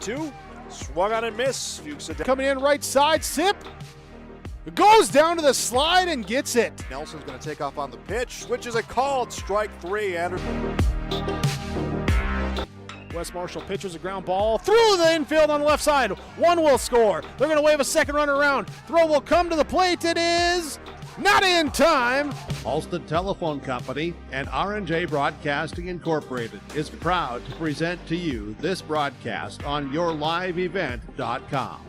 2. Swung on and miss. Fuchs coming in right side, Sip. It goes down to the slide and gets it. Nelson's going to take off on the pitch, which is a called strike 3. Anderson. West Marshall pitches a ground ball through the infield on the left side. One will score. They're going to wave a second runner around. Throw will come to the plate. It is not in time. Alston Telephone Company and R&J Broadcasting Incorporated is proud to present to you this broadcast on yourliveevent.com.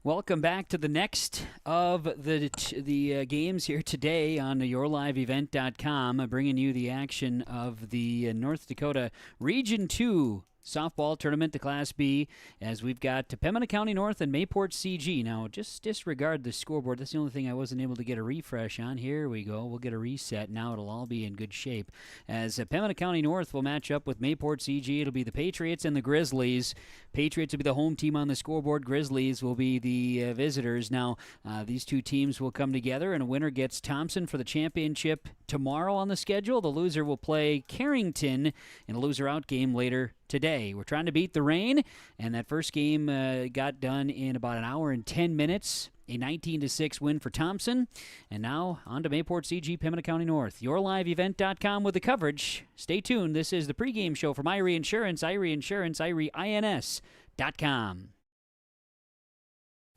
Welcome back to the next of the games here today on yourliveevent.com, bringing you the action of the North Dakota Region 2 softball tournament to Class B, as we've got Pembina County North and Mayport CG. Now, just disregard the scoreboard. That's the only thing I wasn't able to get a refresh on. Here we go. We'll get a reset. Now it'll all be in good shape. As Pembina County North will match up with Mayport CG. It'll be the Patriots and the Grizzlies. Patriots will be the home team on the scoreboard. Grizzlies will be the visitors. Now, these two teams will come together, and a winner gets Thompson for the championship tomorrow on the schedule. The loser will play Carrington in a loser-out game later today. We're trying to beat the rain, and that first game got done in about an hour and 10 minutes. A 19-6 win for Thompson. And now on to Mayport CG, Pembina County North. YourLiveEvent.com with the coverage. Stay tuned. This is the pregame show from Irie Insurance, IrieInsurance.com.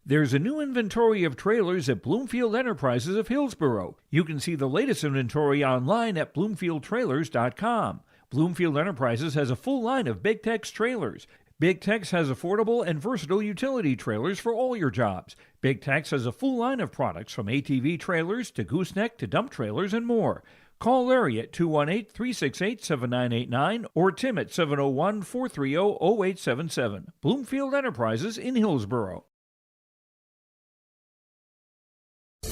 There's a new inventory of trailers at Bloomfield Enterprises of Hillsboro. You can see the latest inventory online at BloomfieldTrailers.com. Bloomfield Enterprises has a full line of Big Tex trailers. Big Tex has affordable and versatile utility trailers for all your jobs. Big Tex has a full line of products from ATV trailers to gooseneck to dump trailers and more. Call Larry at 218-368-7989 or Tim at 701-430-0877. Bloomfield Enterprises in Hillsboro.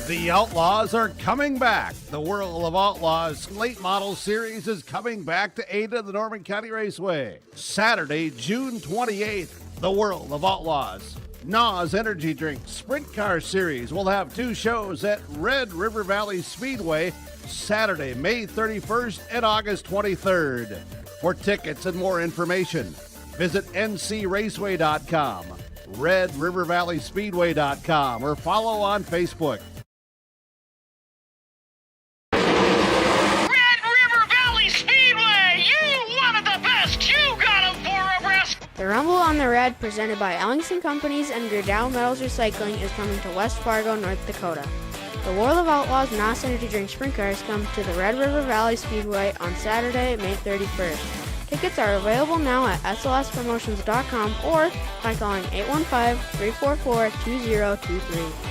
The Outlaws are coming back. The World of Outlaws late model series is coming back to Ada, the Norman County Raceway. Saturday, June 28th, the World of Outlaws. NOS Energy Drink Sprint Car Series will have 2 shows at Red River Valley Speedway, Saturday, May 31st and August 23rd. For tickets and more information, visit ncraceway.com, redrivervalleyspeedway.com, or follow on Facebook. The Rumble on the Red, presented by Ellingson Companies and Gerdau Metals Recycling, is coming to West Fargo, North Dakota. The World of Outlaws NOS Energy Drink Sprint Cars come to the Red River Valley Speedway on Saturday, May 31st. Tickets are available now at slspromotions.com or by calling 815-344-2023.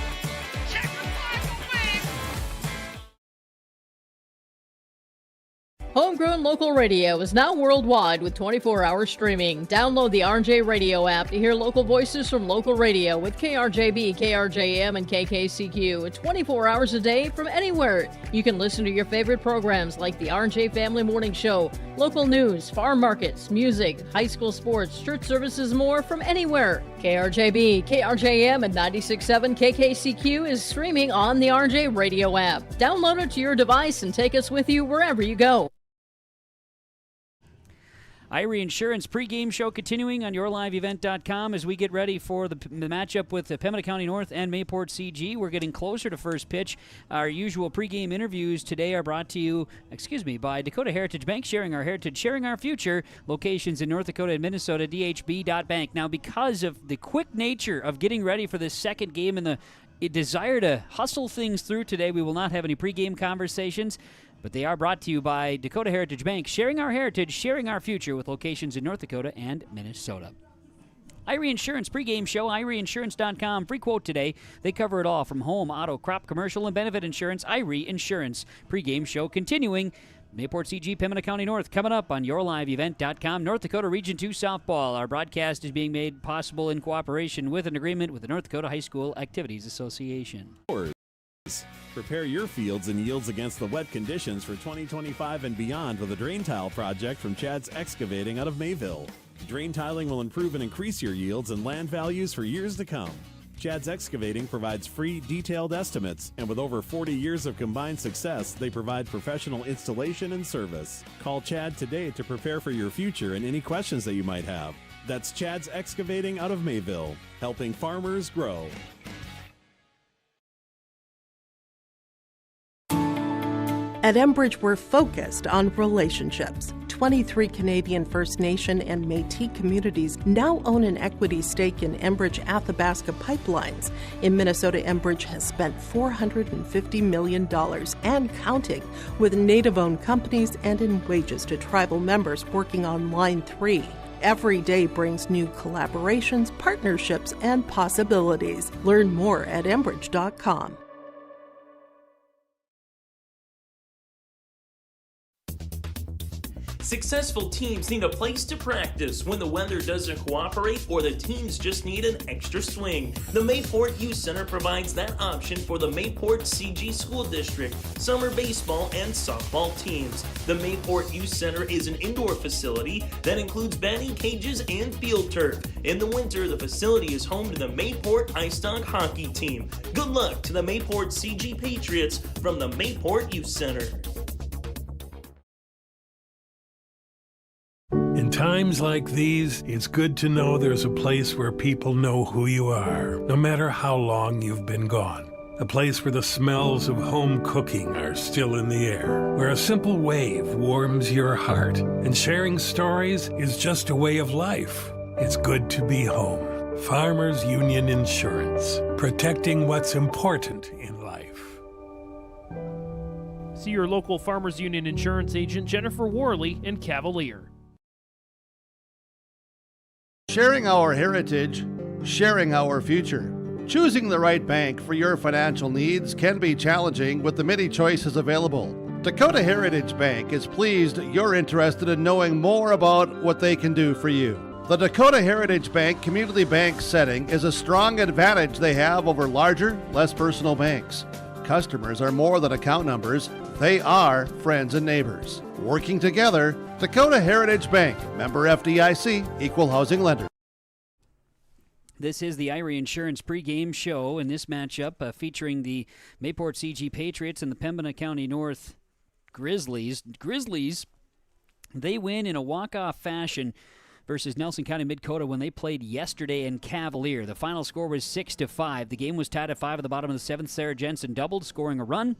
Homegrown local radio is now worldwide with 24-hour streaming. Download the RJ Radio app to hear local voices from local radio with KRJB, KRJM, and KKCQ. 24 hours a day from anywhere. You can listen to your favorite programs like the RJ Family Morning Show, local news, farm markets, music, high school sports, church services, more from anywhere. KRJB, KRJM, and 96.7 KKCQ is streaming on the RJ Radio app. Download it to your device and take us with you wherever you go. Irie Insurance pregame show continuing on yourliveevent.com as we get ready for the matchup with the Pembina County North and Mayport CG. We're getting closer to first pitch. Our usual pregame interviews today are brought to you, by Dakota Heritage Bank, sharing our heritage, sharing our future. Locations in North Dakota and Minnesota, dhb.bank. Now, because of the quick nature of getting ready for this second game and the desire to hustle things through today, we will not have any pregame conversations. But they are brought to you by Dakota Heritage Bank, sharing our heritage, sharing our future with locations in North Dakota and Minnesota. Irie Insurance pregame show, IrieInsurance.com. Free quote today. They cover it all from home, auto, crop, commercial, and benefit insurance. Irie Insurance pregame show continuing. Mayport CG, Pembina County North, coming up on yourliveevent.com. North Dakota Region 2 softball. Our broadcast is being made possible in cooperation with an agreement with the North Dakota High School Activities Association. Prepare your fields and yields against the wet conditions for 2025 and beyond with a drain tile project from Chad's Excavating out of Mayville. Drain tiling will improve and increase your yields and land values for years to come. Chad's Excavating provides free, detailed estimates, and with over 40 years of combined success, they provide professional installation and service. Call Chad today to prepare for your future and any questions that you might have. That's Chad's Excavating out of Mayville, helping farmers grow. At Enbridge, we're focused on relationships. 23 Canadian First Nation and Métis communities now own an equity stake in Enbridge Athabasca Pipelines. In Minnesota, Enbridge has spent $450 million and counting with Native-owned companies and in wages to tribal members working on Line 3. Every day brings new collaborations, partnerships, and possibilities. Learn more at Enbridge.com. Successful teams need a place to practice when the weather doesn't cooperate or the teams just need an extra swing. The Mayport Youth Center provides that option for the Mayport CG School District, summer baseball and softball teams. The Mayport Youth Center is an indoor facility that includes batting cages and field turf. In the winter, the facility is home to the Mayport Ice Dog hockey team. Good luck to the Mayport CG Patriots from the Mayport Youth Center. In times like these, it's good to know there's a place where people know who you are, no matter how long you've been gone. A place where the smells of home cooking are still in the air, where a simple wave warms your heart, and sharing stories is just a way of life. It's good to be home. Farmers Union Insurance, protecting what's important in life. See your local Farmers Union Insurance agent, Jennifer Worley, in Cavalier. Sharing our heritage, sharing our future. Choosing the right bank for your financial needs can be challenging with the many choices available. Dakota Heritage Bank is pleased you're interested in knowing more about what they can do for you. The Dakota Heritage Bank community bank setting is a strong advantage they have over larger, less personal banks. Customers are more than account numbers, they are friends and neighbors. Working together, Dakota Heritage Bank, member FDIC, equal housing lender. This is the Irie Insurance pregame show, in this matchup featuring the Mayport CG Patriots and the Pembina County North Grizzlies. Grizzlies, they win in a walk-off fashion versus Nelson County Mid-Cota when they played yesterday in Cavalier. The final score was 6-5. The game was tied at 5 at the bottom of the 7th. Sarah Jensen doubled, scoring a run.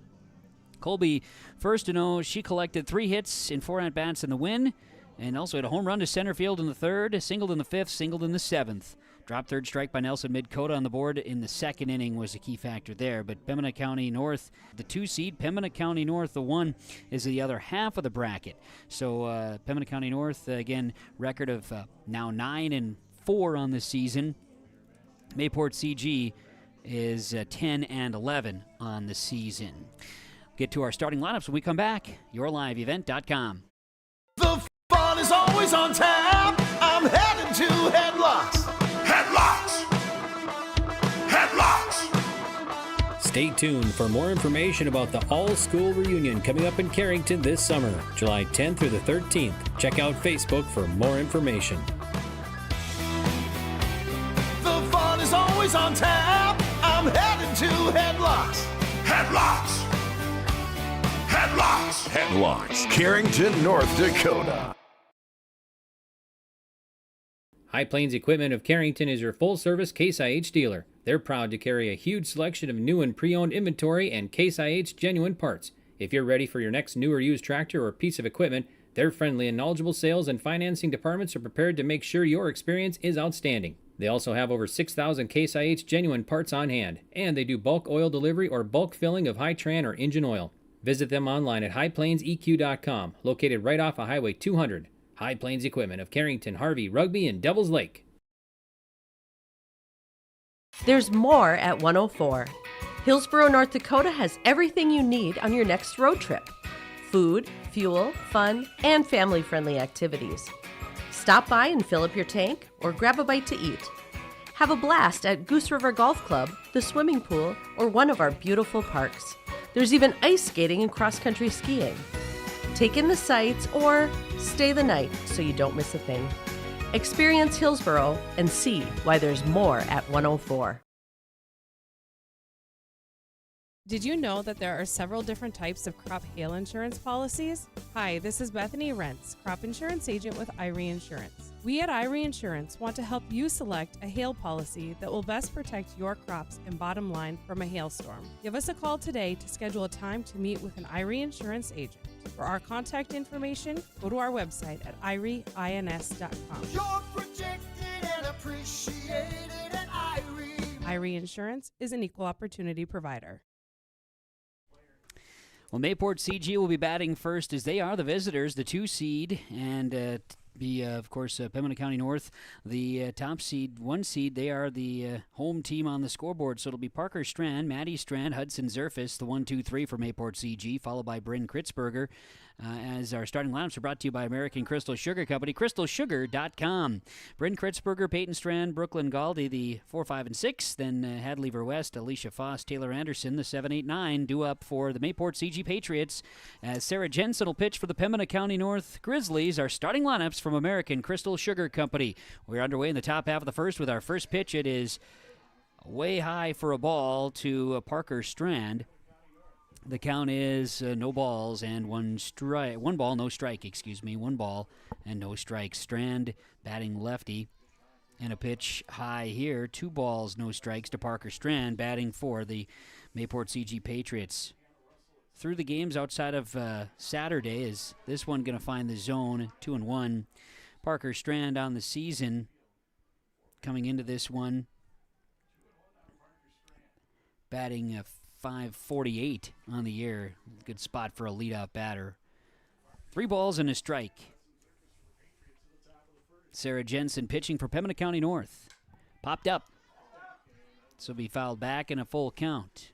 Colby, first to know, she collected 3 hits in 4 at-bats in the win, and also had a home run to center field in the 3rd, singled in the 5th, singled in the 7th. Dropped third strike by Nelson Mid-Cota on the board in the 2nd inning was a key factor there. But Pembina County North, the 2 seed, Pembina County North, the 1, is the other half of the bracket. So Pembina County North, again, record of now 9-4 on the season. Mayport CG is 10-11 on the season. Get to our starting lineups when we come back. YourLiveEvent.com. The fun is always on tap. I'm headed to Headlocks. Headlocks! Headlocks! Stay tuned for more information about the all-school reunion coming up in Carrington this summer, July 10th through the 13th. Check out Facebook for more information. The fun is always on tap. I'm headed to Headlocks. Headlocks! Headlocks! Headlocks, Carrington, North Dakota. High Plains Equipment of Carrington is your full-service Case IH dealer. They're proud to carry a huge selection of new and pre-owned inventory and Case IH genuine parts. If you're ready for your next new or used tractor or piece of equipment, their friendly and knowledgeable sales and financing departments are prepared to make sure your experience is outstanding. They also have over 6,000 Case IH genuine parts on hand, and they do bulk oil delivery or bulk filling of Hi-Tran or engine oil. Visit them online at highplainseq.com, located right off of Highway 200. High Plains Equipment of Carrington, Harvey, Rugby, and Devils Lake. There's more at 104. Hillsborough, North Dakota has everything you need on your next road trip. Food, fuel, fun, and family-friendly activities. Stop by and fill up your tank or grab a bite to eat. Have a blast at Goose River Golf Club, the swimming pool, or one of our beautiful parks. There's even ice skating and cross-country skiing. Take in the sights or stay the night so you don't miss a thing. Experience Hillsborough and see why there's more at 104. Did you know that there are several different types of crop hail insurance policies? Hi, this is Bethany Rentz, crop insurance agent with IRE Insurance. We at IRE Insurance want to help you select a hail policy that will best protect your crops and bottom line from a hailstorm. Give us a call today to schedule a time to meet with an IRE Insurance agent. For our contact information, go to our website at ireins.com. You're protected and appreciated at IRE. IRE Insurance is an equal opportunity provider. Well, Mayport CG will be batting first as they are the visitors, the 2 seed, and of course, Pembina County North, the top seed, 1 seed. They are the home team on the scoreboard. So it'll be Parker Strand, Maddie Strand, Hudson Zerfis, the 1-2-3 for Mayport CG, followed by Bryn Kritzberger. As our starting lineups are brought to you by American Crystal Sugar Company, crystalsugar.com. Bryn Kritzberger, Peyton Strand, Brooklyn Galdi, the 4, 5, and 6. Then Hadleyver West, Alicia Foss, Taylor Anderson, the 7, 8, 9. Due up for the Mayport CG Patriots. As Sarah Jensen will pitch for the Pembina County North Grizzlies. Our starting lineups from American Crystal Sugar Company. We're underway in the top half of the first with our first pitch. It is way high for a ball to Parker Strand. The count is no balls and 1 strike. 1 ball, no strike, 1 ball and no strike. Strand batting lefty. And a pitch high here. 2 balls, no strikes to Parker Strand batting for the Mayport CG Patriots. Through the games outside of Saturday, is this one going to find the zone? 2-1. Parker Strand on the season coming into this one batting 548 on the year. Good spot for a leadoff batter. 3 balls and a strike. Sarah Jensen pitching for Pembina County North. Popped up. This will be fouled back in a full count.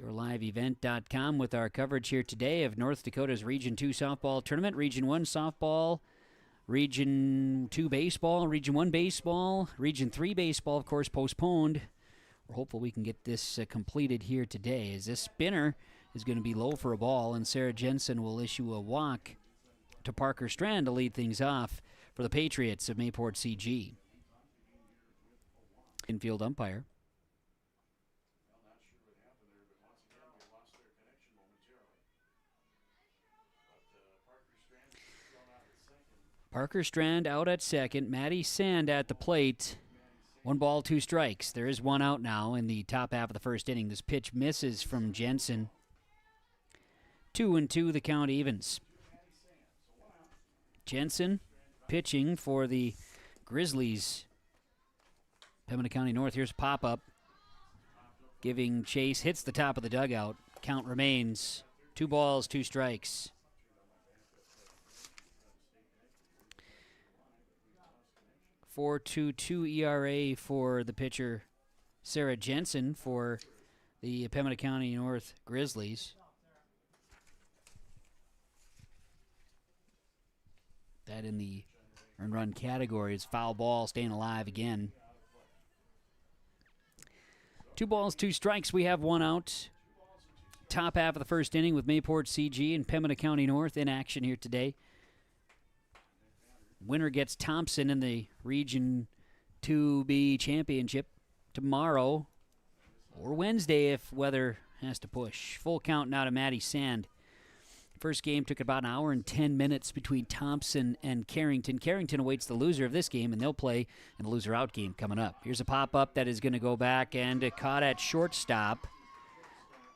YourLiveEvent.com with our coverage here today of North Dakota's Region 2 softball tournament. Region 1 softball, Region 2 baseball, Region 1 baseball, Region 3 baseball, of course, postponed. We're hopeful we can get this completed here today, as this spinner is going to be low for a ball, and Sarah Jensen will issue a walk to Parker Strand to lead things off for the Patriots of Mayport CG. Infield umpire. Parker Strand out at second. Maddie Sand at the plate. 1 ball, 2 strikes. There is 1 out now in the top half of the first inning. This pitch misses from Jensen. 2-2, the count evens. Jensen pitching for the Grizzlies. Pembina County North. Here's a pop-up. Giving chase. Hits the top of the dugout. Count remains 2 balls, 2 strikes. .422 ERA for the pitcher Sarah Jensen for the Pembina County North Grizzlies. That in the earned run category is foul ball, staying alive again. 2 balls, 2 strikes. We have 1 out. Top half of the first inning with Mayport CG and Pembina County North in action here today. Winner gets Thompson in the Region 2B championship tomorrow or Wednesday if weather has to push. Full count now to Maddie Sand. First game took about an hour and 10 minutes between Thompson and Carrington. Carrington awaits the loser of this game, and they'll play in the loser-out game coming up. Here's a pop-up that is going to go back and caught at shortstop.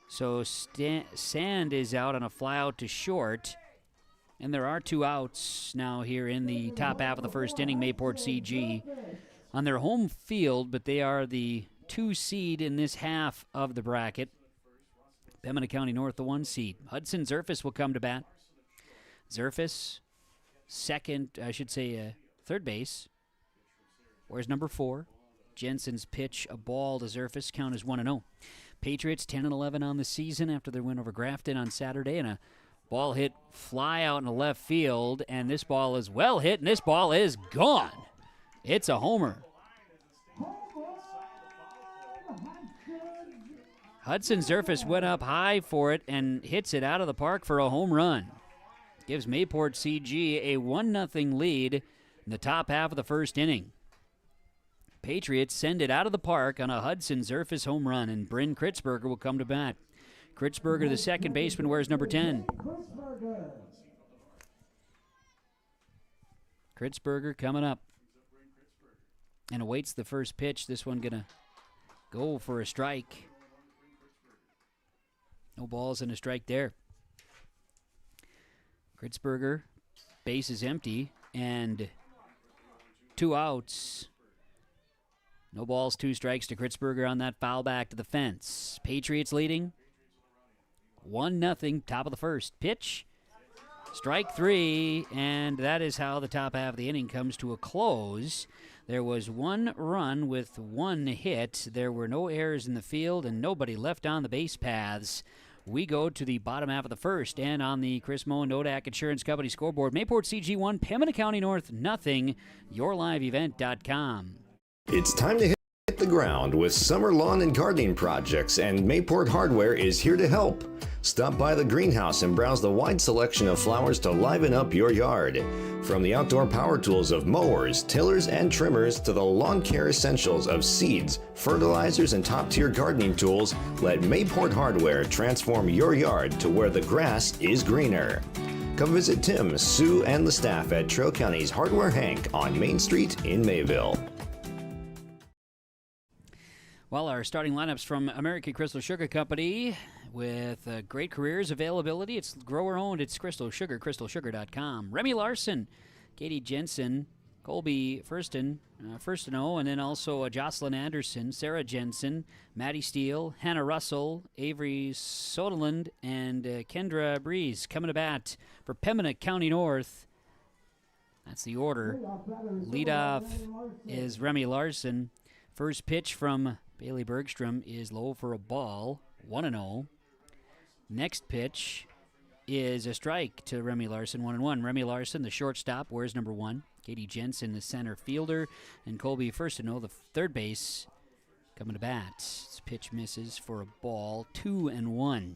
So Sand is out on a fly-out to short. And there are 2 outs now here in the top half of the first inning. Mayport CG on their home field, but they are the 2 seed in this half of the bracket. Pembina County North, the 1 seed. Hudson Zerfis will come to bat. Zerfis, third base. Where's number 4? Jensen's pitch, a ball to Zerfis. Count is 1-0. Patriots 10-11 on the season after their win over Grafton on Saturday, and a ball hit fly out in the left field, and this ball is well hit, and this ball is gone. It's a homer. Hudson Zerfis went up high for it and hits it out of the park for a home run. Gives Mayport CG a 1-0 lead in the top half of the first inning. Patriots send it out of the park on a Hudson Zerfus home run, and Bryn Kritzberger will come to bat. Kritzberger, the second baseman, wears number 10. Kritzberger coming up and awaits the first pitch. This one going to go for a strike. No balls and a strike there. Kritzberger, base is empty, and 2 outs. No balls, 2 strikes to Kritzberger on that foul back to the fence. Patriots leading 1-0, top of the first. Pitch, strike 3, and that is how the top half of the inning comes to a close. There was 1 run with 1 hit. There were no errors in the field and nobody left on the base paths. We go to the bottom half of the first, and on the Chris Moe and Nodak Insurance Company scoreboard, Mayport CG 1, Pembina County North 0, yourliveevent.com. It's time to hit the ground with summer lawn and gardening projects, and Mayport Hardware is here to help. Stop by the greenhouse and browse the wide selection of flowers to liven up your yard. From the outdoor power tools of mowers, tillers, and trimmers to the lawn care essentials of seeds, fertilizers, and top-tier gardening tools, let Mayport Hardware transform your yard to where the grass is greener. Come visit Tim, Sue, and the staff at Trail County's Hardware Hank on Main Street in Mayville. Well, our starting lineups from American Crystal Sugar Company with great careers availability. It's grower-owned. It's Crystal Sugar, crystalsugar.com. Remy Larson, Katie Jensen, Colby Firsten, and then also Jocelyn Anderson, Sarah Jensen, Maddie Steele, Hannah Russell, Avery Soderland, and Kendra Breeze coming to bat for Pembina County North. That's the order. Leadoff is Remy Larson. First pitch from Bailey Bergstrom is low for a ball, 1-0. Next pitch is a strike to Remy Larson, 1-1. Remy Larson, the shortstop, wears number 1. Katie Jensen, the center fielder, and Colby Firstino, the third base, coming to bat. This pitch misses for a ball, 2-1.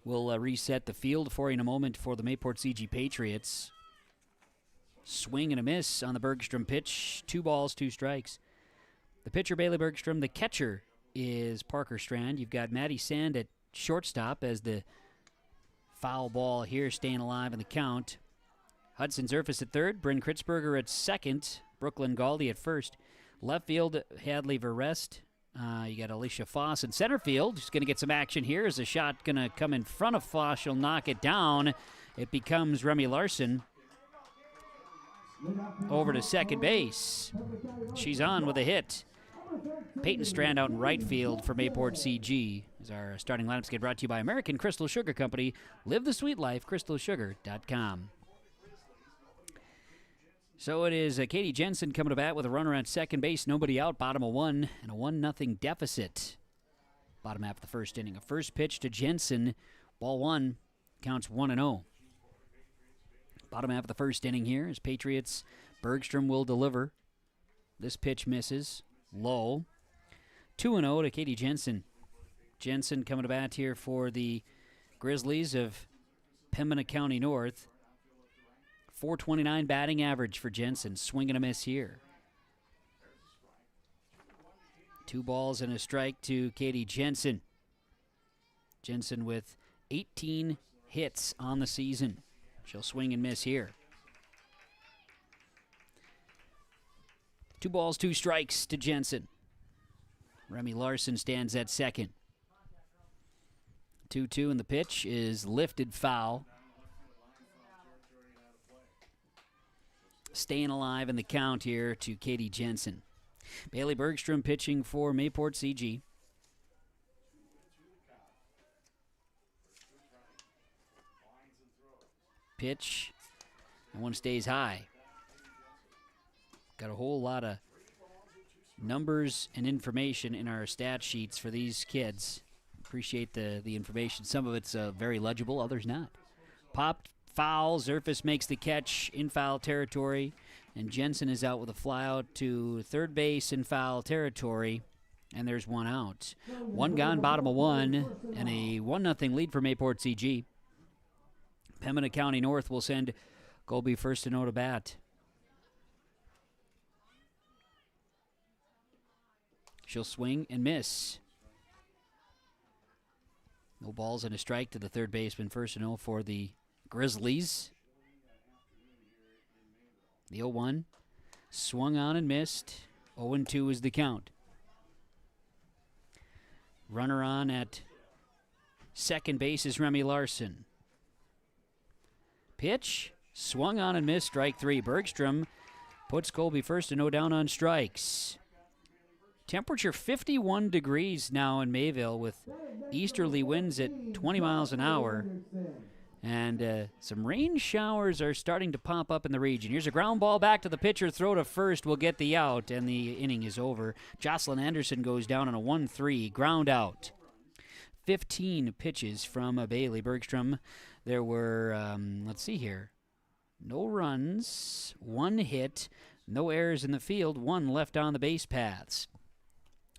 We'll reset the field for you in a moment for the Mayport CG Patriots. Swing and a miss on the Bergstrom pitch. 2 balls, 2 strikes. The pitcher, Bailey Bergstrom. The catcher is Parker Strand. You've got Maddie Sand at shortstop as the foul ball here staying alive in the count. Hudson Zerfus at third. Bryn Kritzberger at second. Brooklyn Galdi at first. Left field, Hadley Verrest. You got Alicia Foss in center field. Just going to get some action here. Is a shot going to come in front of Foss. She'll knock it down. It becomes Remy Larson. Over to second base. She's on with a hit. Peyton Strand out in right field for Mayport CG. As our starting lineups get brought to you by American Crystal Sugar Company. Live the sweet life, crystalsugar.com. So it is Katie Jensen coming to bat with a runner at second base. Nobody out, bottom of 1, and a 1-0 deficit. Bottom half of the first inning. A first pitch to Jensen. Ball 1, counts 1-0. Bottom half of the first inning here as Patriots. Bergstrom will deliver. This pitch misses. Low. 2-0 to Katie Jensen. Jensen coming to bat here for the Grizzlies of Pembina County North. .429 batting average for Jensen. Swing and a miss here. 2 balls and a strike to Katie Jensen. Jensen with 18 hits on the season. She'll swing and miss here. 2 balls, 2 strikes to Jensen. Remy Larson stands at second. 2-2, and the pitch is lifted foul. Staying alive in the count here to Katie Jensen. Bailey Bergstrom pitching for Mayport CG. Pitch. That one stays high. Got a whole lot of numbers and information in our stat sheets for these kids. Appreciate the information. Some of it's very legible, others not. Popped foul. Zerfus makes the catch in foul territory. And Jensen is out with a fly out to third base in foul territory. And there's 1 out. 1 gone, bottom of 1. And a 1-0 lead for Mayport CG. Pembina County North will send Colby Firstino to bat. She'll swing and miss. No balls and a strike to the third baseman. 1-0 for the Grizzlies. The 0-1 swung on and missed. 0-2 is the count. Runner on at second base is Remy Larson. Pitch, swung on and missed, strike 3. Bergstrom puts Colby first and no down on strikes. Temperature 51 degrees now in Mayville with easterly winds at 20 miles an hour. And some rain showers are starting to pop up in the region. Here's a ground ball back to the pitcher. Throw to first will get the out, and the inning is over. Jocelyn Anderson goes down on a 1-3 ground out. 15 pitches from Bailey Bergstrom. There were, let's see here, no runs, 1 hit, no errors in the field, 1 left on the base paths.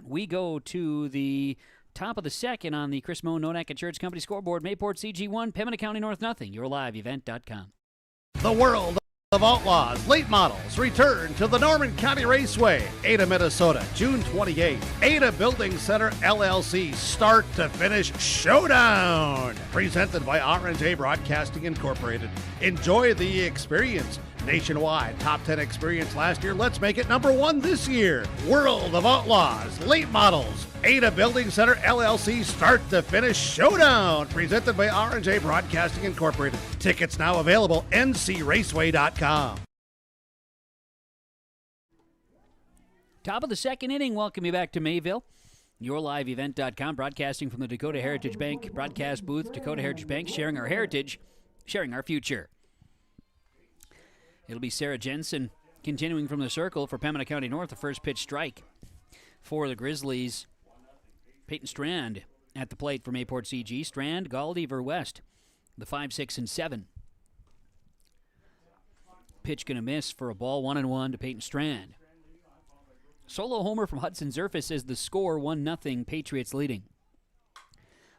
We go to the top of the second on the Chris Moe Nonak Insurance Company scoreboard. Mayport CG 1, Pembina County North nothing. YourLiveEvent.com. The world of Outlaws late models return to the Norman County Raceway, Ada, Minnesota, June 28th. Ada Building Center LLC start to finish showdown. Presented by R&J Broadcasting Incorporated. Enjoy the experience. Nationwide top 10 experience last year. Let's make it number 1 this year. World of Outlaws late models. Ada Building Center LLC start to finish showdown. Presented by R&J Broadcasting Incorporated. Tickets now available. ncraceway.com. Top of the second inning. Welcome you back to Mayville. YourLiveEvent.com, broadcasting from the Dakota Heritage Bank broadcast booth. Dakota Heritage Bank, sharing our heritage, sharing our future. It'll be Sarah Jensen continuing from the circle for Pembina County North. The first pitch strike for the Grizzlies. Peyton Strand at the plate for Mayport CG. Strand, Galdi, Verwest, the 5, 6, and 7. Pitch going to miss for a ball. 1-1 to Peyton Strand. Solo homer from Hudson Zerfus is the score. 1-0 Patriots leading.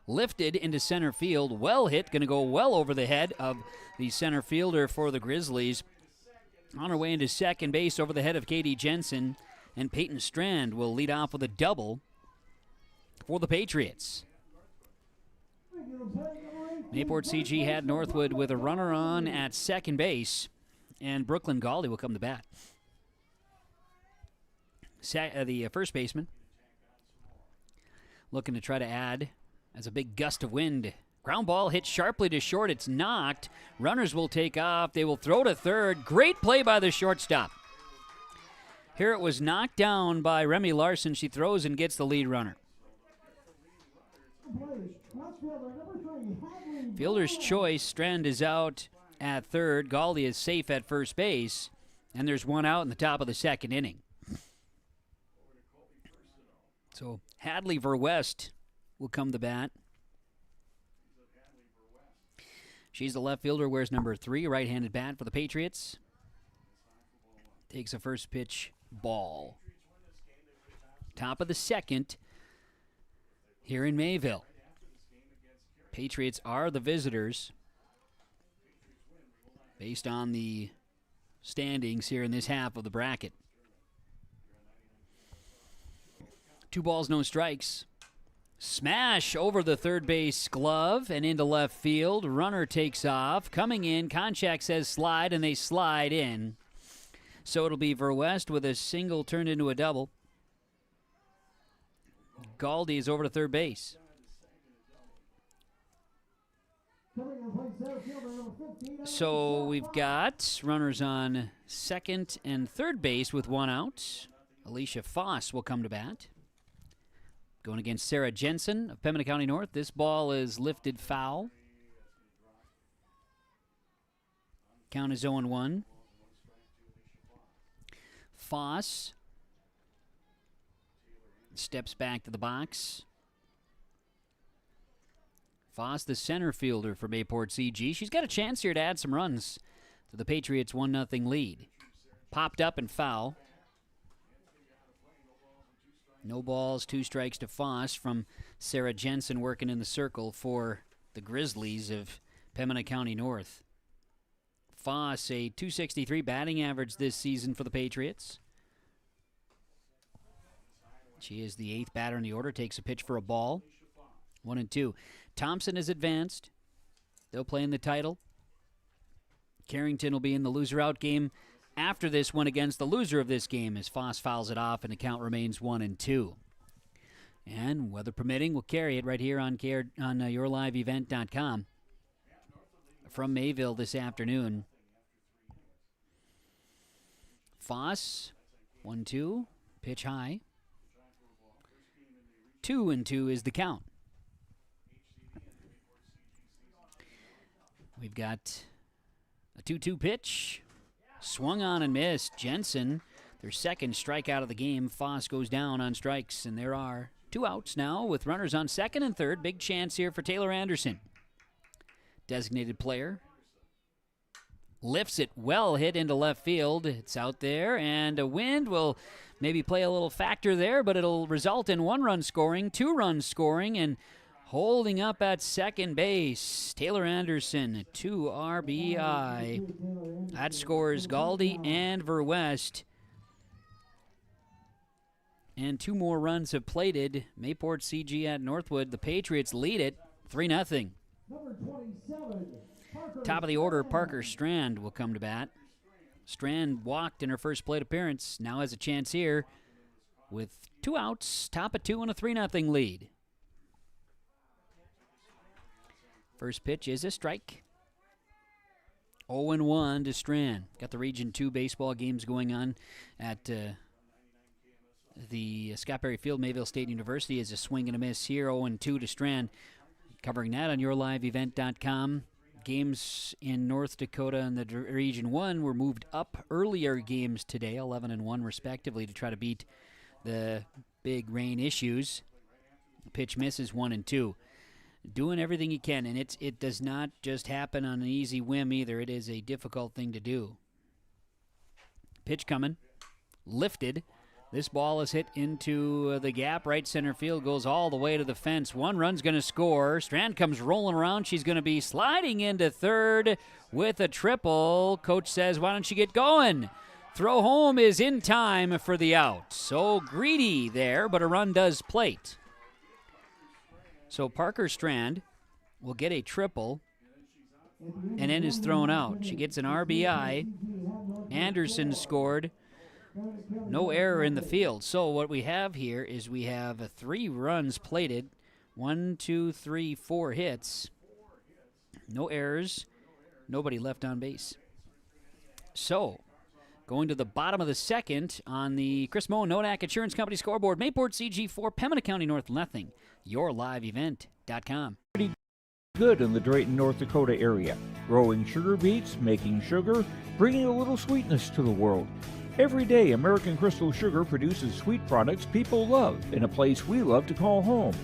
Lifted into center field. Well hit. Going to go well over the head of the center fielder for the Grizzlies. On her way into second base over the head of Katie Jensen. And Peyton Strand will lead off with a double for the Patriots. Mayport CG had Northwood with a runner on at second base. And Brooklyn Galdi will come to bat. The first baseman looking to try to add as a big gust of wind. Ground ball hit sharply to short. It's knocked. Runners will take off. They will throw to third. Great play by the shortstop. Here it was knocked down by Remy Larson. She throws and gets the lead runner. Fielder's choice. Strand is out at third. Galdi is safe at first base. And there's one out in the top of the second inning. So Hadley Verwest will come to bat. She's the left fielder, wears number 3, right-handed bat for the Patriots. Takes a first pitch ball. Top of the second here in Mayville. Patriots are the visitors based on the standings here in this half of the bracket. 2 balls, no strikes. Smash over the third base glove and into left field. Runner takes off. Coming in, Konchak says slide, and they slide in. So it'll be Verwest with a single turned into a double. Galdi is over to third base. So we've got runners on second and third base with 1 out. Alicia Foss will come to bat. Going against Sarah Jensen of Pembina County North. This ball is lifted foul. Count is 0-1. Foss steps back to the box. Foss, the center fielder for Mayport CG. She's got a chance here to add some runs to the Patriots' 1-0 lead. Popped up and foul. No balls, 2 strikes to Foss from Sarah Jensen working in the circle for the Grizzlies of Pembina County North. Foss, a .263 batting average this season for the Patriots. She is the 8th batter in the order, takes a pitch for a ball. 1-2. Thompson is advanced. They'll play in the title. Carrington will be in the loser-out game after this one against the loser of this game as Foss fouls it off and the count remains 1-2. And weather permitting, we'll carry it right here on yourliveevent.com from Mayville this afternoon. Foss, 1-2, pitch high. 2-2 is the count. We've got a 2-2 pitch. Swung on and missed. Jensen, their second strikeout of the game. Foss goes down on strikes, and there are 2 outs now with runners on second and third. Big chance here for Taylor Anderson. Designated player. Lifts it, well hit into left field. It's out there, and a wind will maybe play a little factor there, but it'll result in 1 run scoring, 2 runs scoring, and holding up at second base. Taylor Anderson, 2 RBI. That scores Galdi and Verwest. And 2 more runs have plated. Mayport CG at Northwood. The Patriots lead it 3-0. Top of the order, Parker Strand will come to bat. Strand walked in her first plate appearance. Now has a chance here with 2 outs, top of 2 and a 3-0 lead. First pitch is a strike. 0-1 to Strand. Got the Region 2 baseball games going on at the Scott Berry Field, Mayville State University. Is a swing and a miss here. 0-2 to Strand. Covering that on yourliveevent.com. Games in North Dakota and the Region 1 were moved up earlier games today, 11-1 respectively, to try to beat the big rain issues. The pitch misses 1-2. Doing everything you can, and it does not just happen on an easy whim either. It is a difficult thing to do. Pitch coming. Lifted. This ball is hit into the gap. Right center field, goes all the way to the fence. 1 run's going to score. Strand comes rolling around. She's going to be sliding into third with a triple. Coach says, why don't you get going? Throw home is in time for the out. So greedy there, but a run does plate. So Parker Strand will get a triple and then is thrown out. She gets an RBI. Anderson scored. No error in the field. So what we have here is we have 3 runs plated. 1, 2, 3, 4 hits. No errors. Nobody left on base. So going to the bottom of the second on the Chris Moe Nodak Insurance Company scoreboard. Mayport CG 4, Pembina County North nothing. yourliveevent.com. Pretty good in the Drayton, North Dakota area. Growing sugar beets, making sugar, bringing a little sweetness to the world. Every day, American Crystal Sugar produces sweet products people love in a place we love to call home.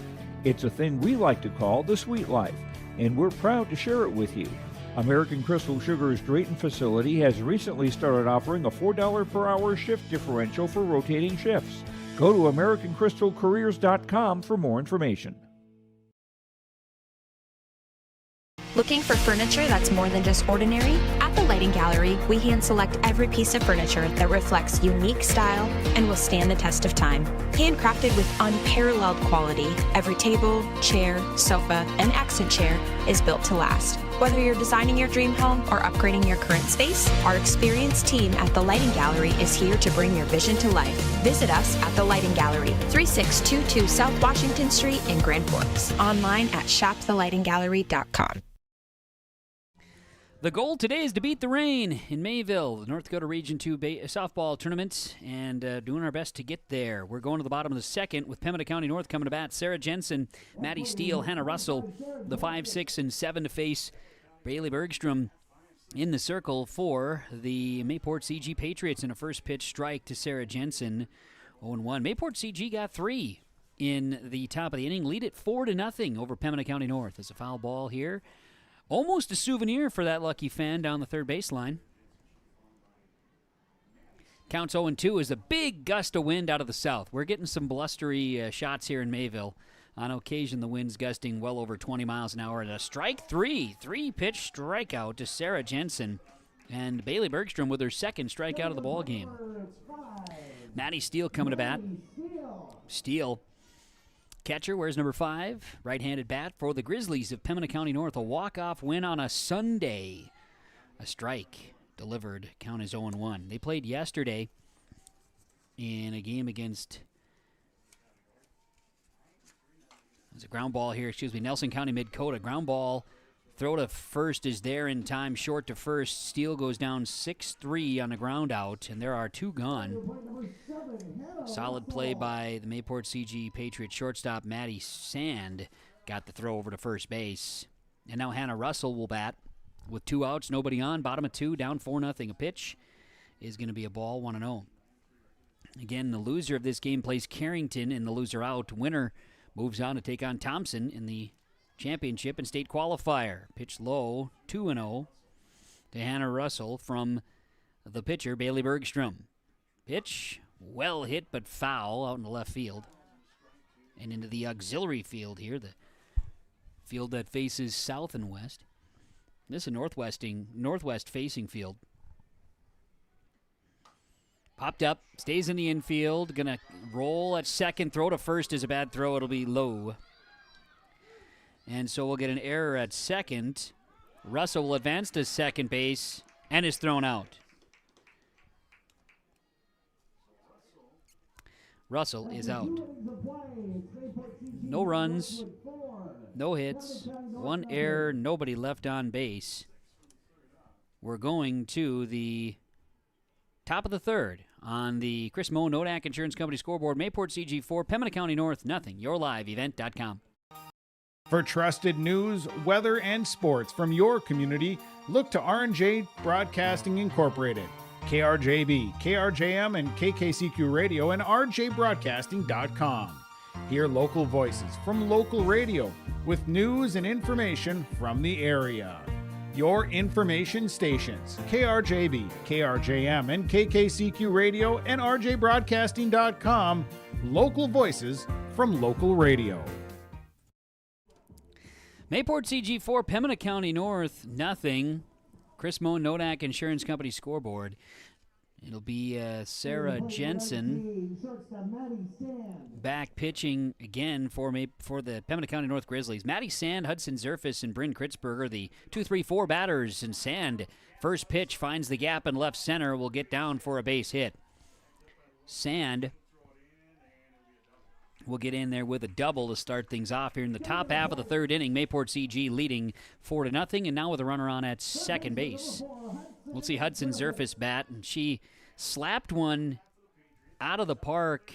It's a thing we like to call the sweet life, and we're proud to share it with you. American Crystal Sugar's Drayton facility has recently started offering a $4 per hour shift differential for rotating shifts. Go to AmericanCrystalCareers.com for more information. Looking for furniture that's more than just ordinary? At the Lighting Gallery, we hand select every piece of furniture that reflects unique style and will stand the test of time. Handcrafted with unparalleled quality, every table, chair, sofa, and accent chair is built to last. Whether you're designing your dream home or upgrading your current space, our experienced team at the Lighting Gallery is here to bring your vision to life. Visit us at the Lighting Gallery, 3622 South Washington Street in Grand Forks. Online at shopthelightinggallery.com. The goal today is to beat the rain in Mayville, the North Dakota Region 2 softball tournament, and doing our best to get there. We're going to the bottom of the second with Pembina County North coming to bat. Sarah Jensen, Maddie Steele, Hannah Russell, the 5, 6, and 7 to face Bailey Bergstrom in the circle for the Mayport CG Patriots in a first pitch strike to Sarah Jensen. 0-1. Mayport CG got 3 in the top of the inning. Lead it 4-0 over Pembina County North. There's a foul ball here. Almost a souvenir for that lucky fan down the third baseline. Counts 0-2 as a big gust of wind out of the south. We're getting some blustery shots here in Mayville. On occasion, the wind's gusting well over 20 miles an hour. And a strike 3. 3-pitch strikeout to Sarah Jensen. And Bailey Bergstrom with her second strikeout of the ball game. Maddie Steele coming to bat. Steele. Catcher wears number 5, right-handed bat for the Grizzlies of Pembina County North. A walk-off win on a Sunday. A strike delivered. Count is 0-1. They played yesterday in a game against... There's a ground ball here, Nelson County Mid-Coda. Ground ball, throw to first is there in time, short to first. Steele goes down 6-3 on the ground out, and there are 2 gone. Solid play by the Mayport CG Patriot shortstop Maddie Sand. Got the throw over to first base. And now Hannah Russell will bat with 2 outs, nobody on, bottom of 2, down 4-0. A pitch is going to be a ball, 1-0. Again, the loser of this game plays Carrington in the loser out. Winner moves on to take on Thompson in the championship and state qualifier. Pitch low, 2-0 to Hannah Russell from the pitcher, Bailey Bergstrom. Pitch, well hit but foul out in the left field. And into the auxiliary field here, the field that faces south and west. This is a northwest-facing field. Popped up, stays in the infield, gonna roll at second, throw to first is a bad throw, it'll be low. And so we'll get an error at second. Russell will advance to second base and is thrown out. Russell is out. No runs, no hits, 1 error, nobody left on base. We're going to the top of the third on the Chris Moe Nodak Insurance Company scoreboard. Mayport CG 4, Pembina County North, nothing. YourLiveEvent.com. For trusted news, weather, and sports from your community, look to R&J Broadcasting Incorporated. KRJB, KRJM, and KKCQ Radio and RJBroadcasting.com. Hear local voices from local radio with news and information from the area. Your information stations, KRJB, KRJM, and KKCQ Radio and RJBroadcasting.com. Local voices from local radio. Mayport CG 4, Pembina County North, nothing. Chris Moe Nodak Insurance Company scoreboard. It'll be Sarah Jensen back pitching again for the Pembina County North Grizzlies. Maddie Sand, Hudson Zerfus, and Bryn Kritzberger, the 2-3-4 batters. And Sand, first pitch, finds the gap in left center, will get down for a base hit. Sand will get in there with a double to start things off here in the top half of the third inning. Mayport CG leading 4-0, and now with a runner on at second base. We'll see Hudson Zerfus bat, and she slapped one out of the park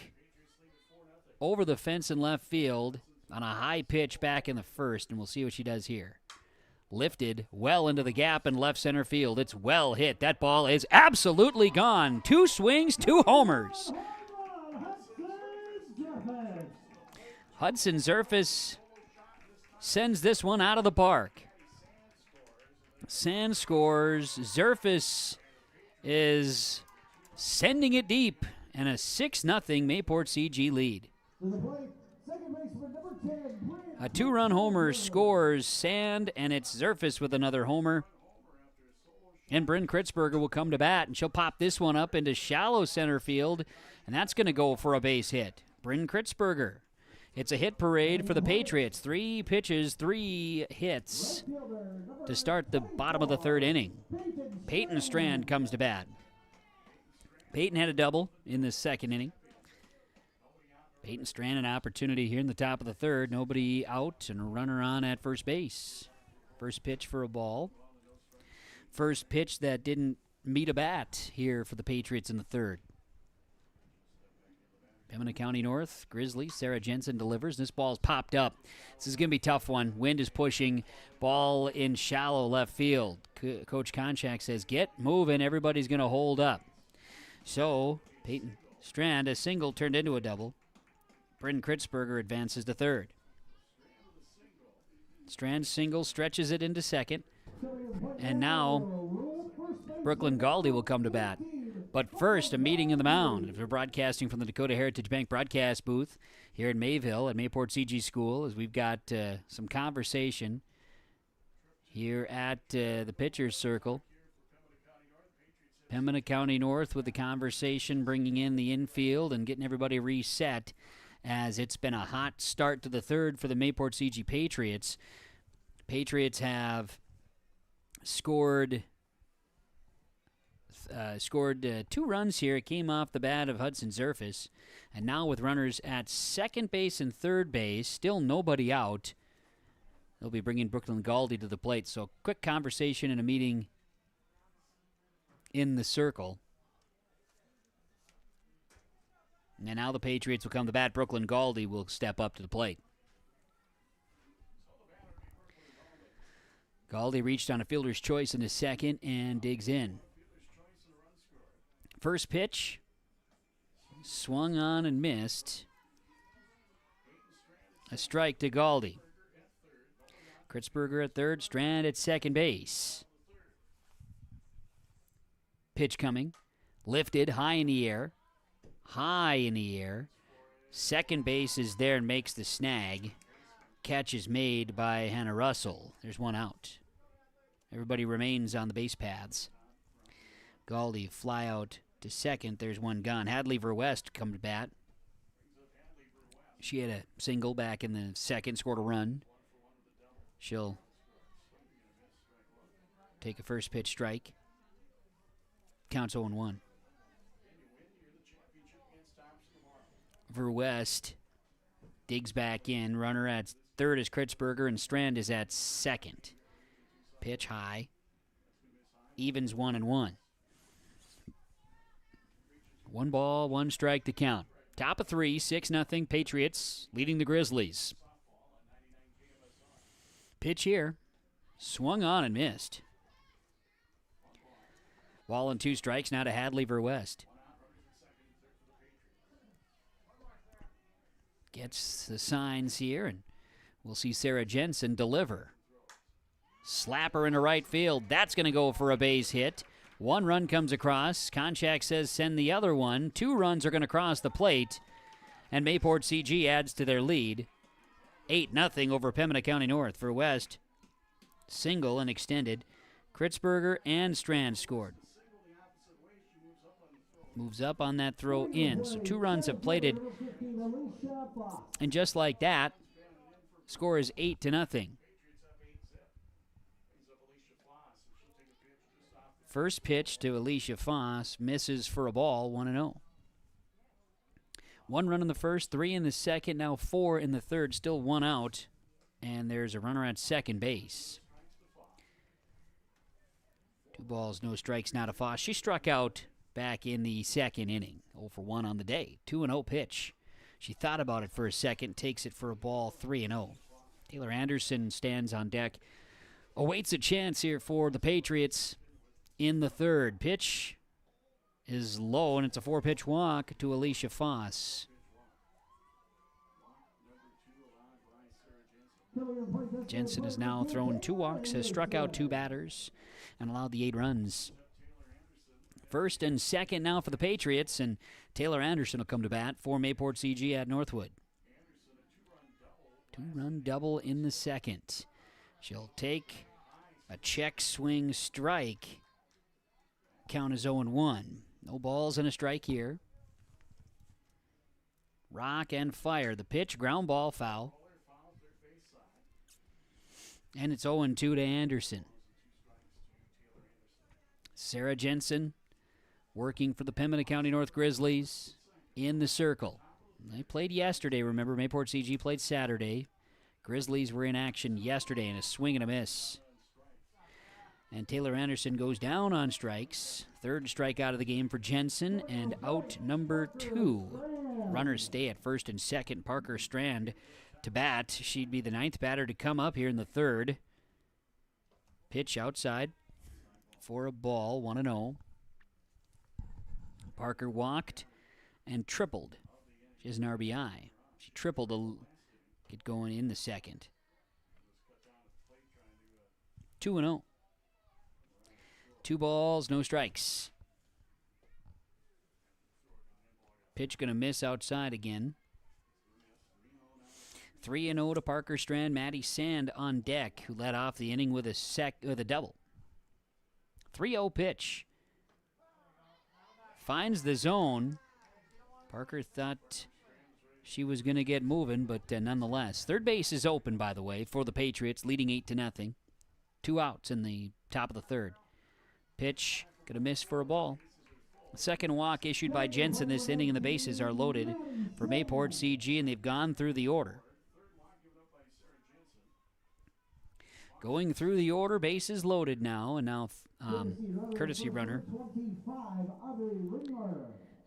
over the fence in left field on a high pitch back in the first, and we'll see what she does here. Lifted well into the gap in left center field. It's well hit. That ball is absolutely gone. 2 swings, 2 homers. Hudson Zerfus sends this one out of the park. Sand scores. Zerfus is sending it deep, and a 6-0 Mayport CG lead. A 2-run homer scores Sand, and it's Zerfus with another homer. And Bryn Kritzberger will come to bat, and she'll pop this one up into shallow center field, and that's going to go for a base hit. Bryn Kritzberger. It's a hit parade for the Patriots. 3 pitches, 3 hits to start the bottom of the third inning. Peyton Strand comes to bat. Peyton had a double in the second inning. Peyton Strand an opportunity here in the top of the third. Nobody out and a runner on at first base. First pitch for a ball. First pitch that didn't meet a bat here for the Patriots in the third. Pembina County North, Grizzlies, Sarah Jensen delivers. This ball's popped up. This is going to be a tough one. Wind is pushing. Ball in shallow left field. Coach Konchak says, get moving. Everybody's going to hold up. So, Peyton Strand, a single turned into a double. Bryn Kritzberger advances to third. Strand single stretches it into second. And now, Brooklyn Galdi will come to bat. But first, a meeting in the mound. We're broadcasting from the Dakota Heritage Bank broadcast booth here in Mayville at Mayport CG School as we've got some conversation here at the pitcher's circle. Pembina County North with the conversation, bringing in the infield and getting everybody reset as it's been a hot start to the third for the Mayport CG Patriots. Patriots have scored 2 runs here. It came off the bat of Hudson Zerfus. And now with runners at second base and third base, still nobody out, they'll be bringing Brooklyn Galdi to the plate. So quick conversation and a meeting in the circle. And now the Patriots will come to bat. Brooklyn Galdi will step up to the plate. Galdi reached on a fielder's choice in the second and digs in. First pitch, swung on and missed. A strike to Galdi. Kritzberger at third, Strand at second base. Pitch coming, lifted high in the air. High in the air. Second base is there and makes the snag. Catch is made by Hannah Russell. There's one out. Everybody remains on the base paths. Galdi fly out to second. There's one gone. Hadley Verwest come to bat. She had a single back in the second, scored a run. She'll take a first pitch strike. Counts 0-1. Verwest digs back in. Runner at third is Kritzberger, and Strand is at second. Pitch high. Evens 1-1. 1 ball, 1 strike to count. Top of 3, 6-0 Patriots leading the Grizzlies. Pitch here. Swung on and missed. Ball and 2 strikes now to Hadley Verwest. Gets the signs here, and we'll see Sarah Jensen deliver. Slapper into right field. That's going to go for a base hit. 1 run comes across. Konchak says send the other one. 2 runs are going to cross the plate, and Mayport CG adds to their lead. 8-0 over Pembina County North. For West, single and extended. Kritzberger and Strand scored. Moves up on that throw in. So 2 runs have plated. And just like that, score is 8-0. First pitch to Alicia Foss, misses for a ball, 1-0. 1 run in the first, 3 in the second, now 4 in the third, still 1 out. And there's a runner at second base. 2 balls, no strikes now to Foss. She struck out back in the second inning. 0-for-1 on the day. 2-0 pitch. She thought about it for a second, takes it for a ball, 3-0. Taylor Anderson stands on deck. Awaits a chance here for the Patriots in the third. Pitch is low, and it's a 4-pitch walk to Alicia Foss. Jensen has now thrown 2 walks, has struck out 2 batters, and allowed the 8 runs. First and second now for the Patriots, and Taylor Anderson will come to bat for Mayport CG at Northwood. 2-run double in the second. She'll take a check swing strike. Count is 0-1. No balls and a strike here. Rock and fire. The pitch, ground ball, foul. And it's 0-2 to Anderson. Sarah Jensen working for the Pembina County North Grizzlies in the circle. They played yesterday, remember. Mayport CG played Saturday. Grizzlies were in action yesterday in a swing and a miss. And Taylor Anderson goes down on strikes. 3rd strikeout of the game for Jensen, and out number 2. Runners stay at first and second. Parker Strand to bat. She'd be the 9th batter to come up here in the 3rd. Pitch outside for a ball, 1-0. Parker walked and tripled. She has an RBI. She tripled to get going in the second. 2-0. 2 balls, no strikes. Pitch going to miss outside again. 3-0 to Parker Strand. Maddie Sand on deck, who led off the inning with a double. 3-0 pitch. Finds the zone. Parker thought she was going to get moving, but nonetheless. Third base is open, by the way, for the Patriots, leading 8-0. 2 outs in the top of the third. Pitch, going to miss for a ball. Second walk issued by Jensen this inning, and the bases are loaded for Mayport CG, and they've gone through the order. Going through the order, bases loaded now, and now courtesy runner.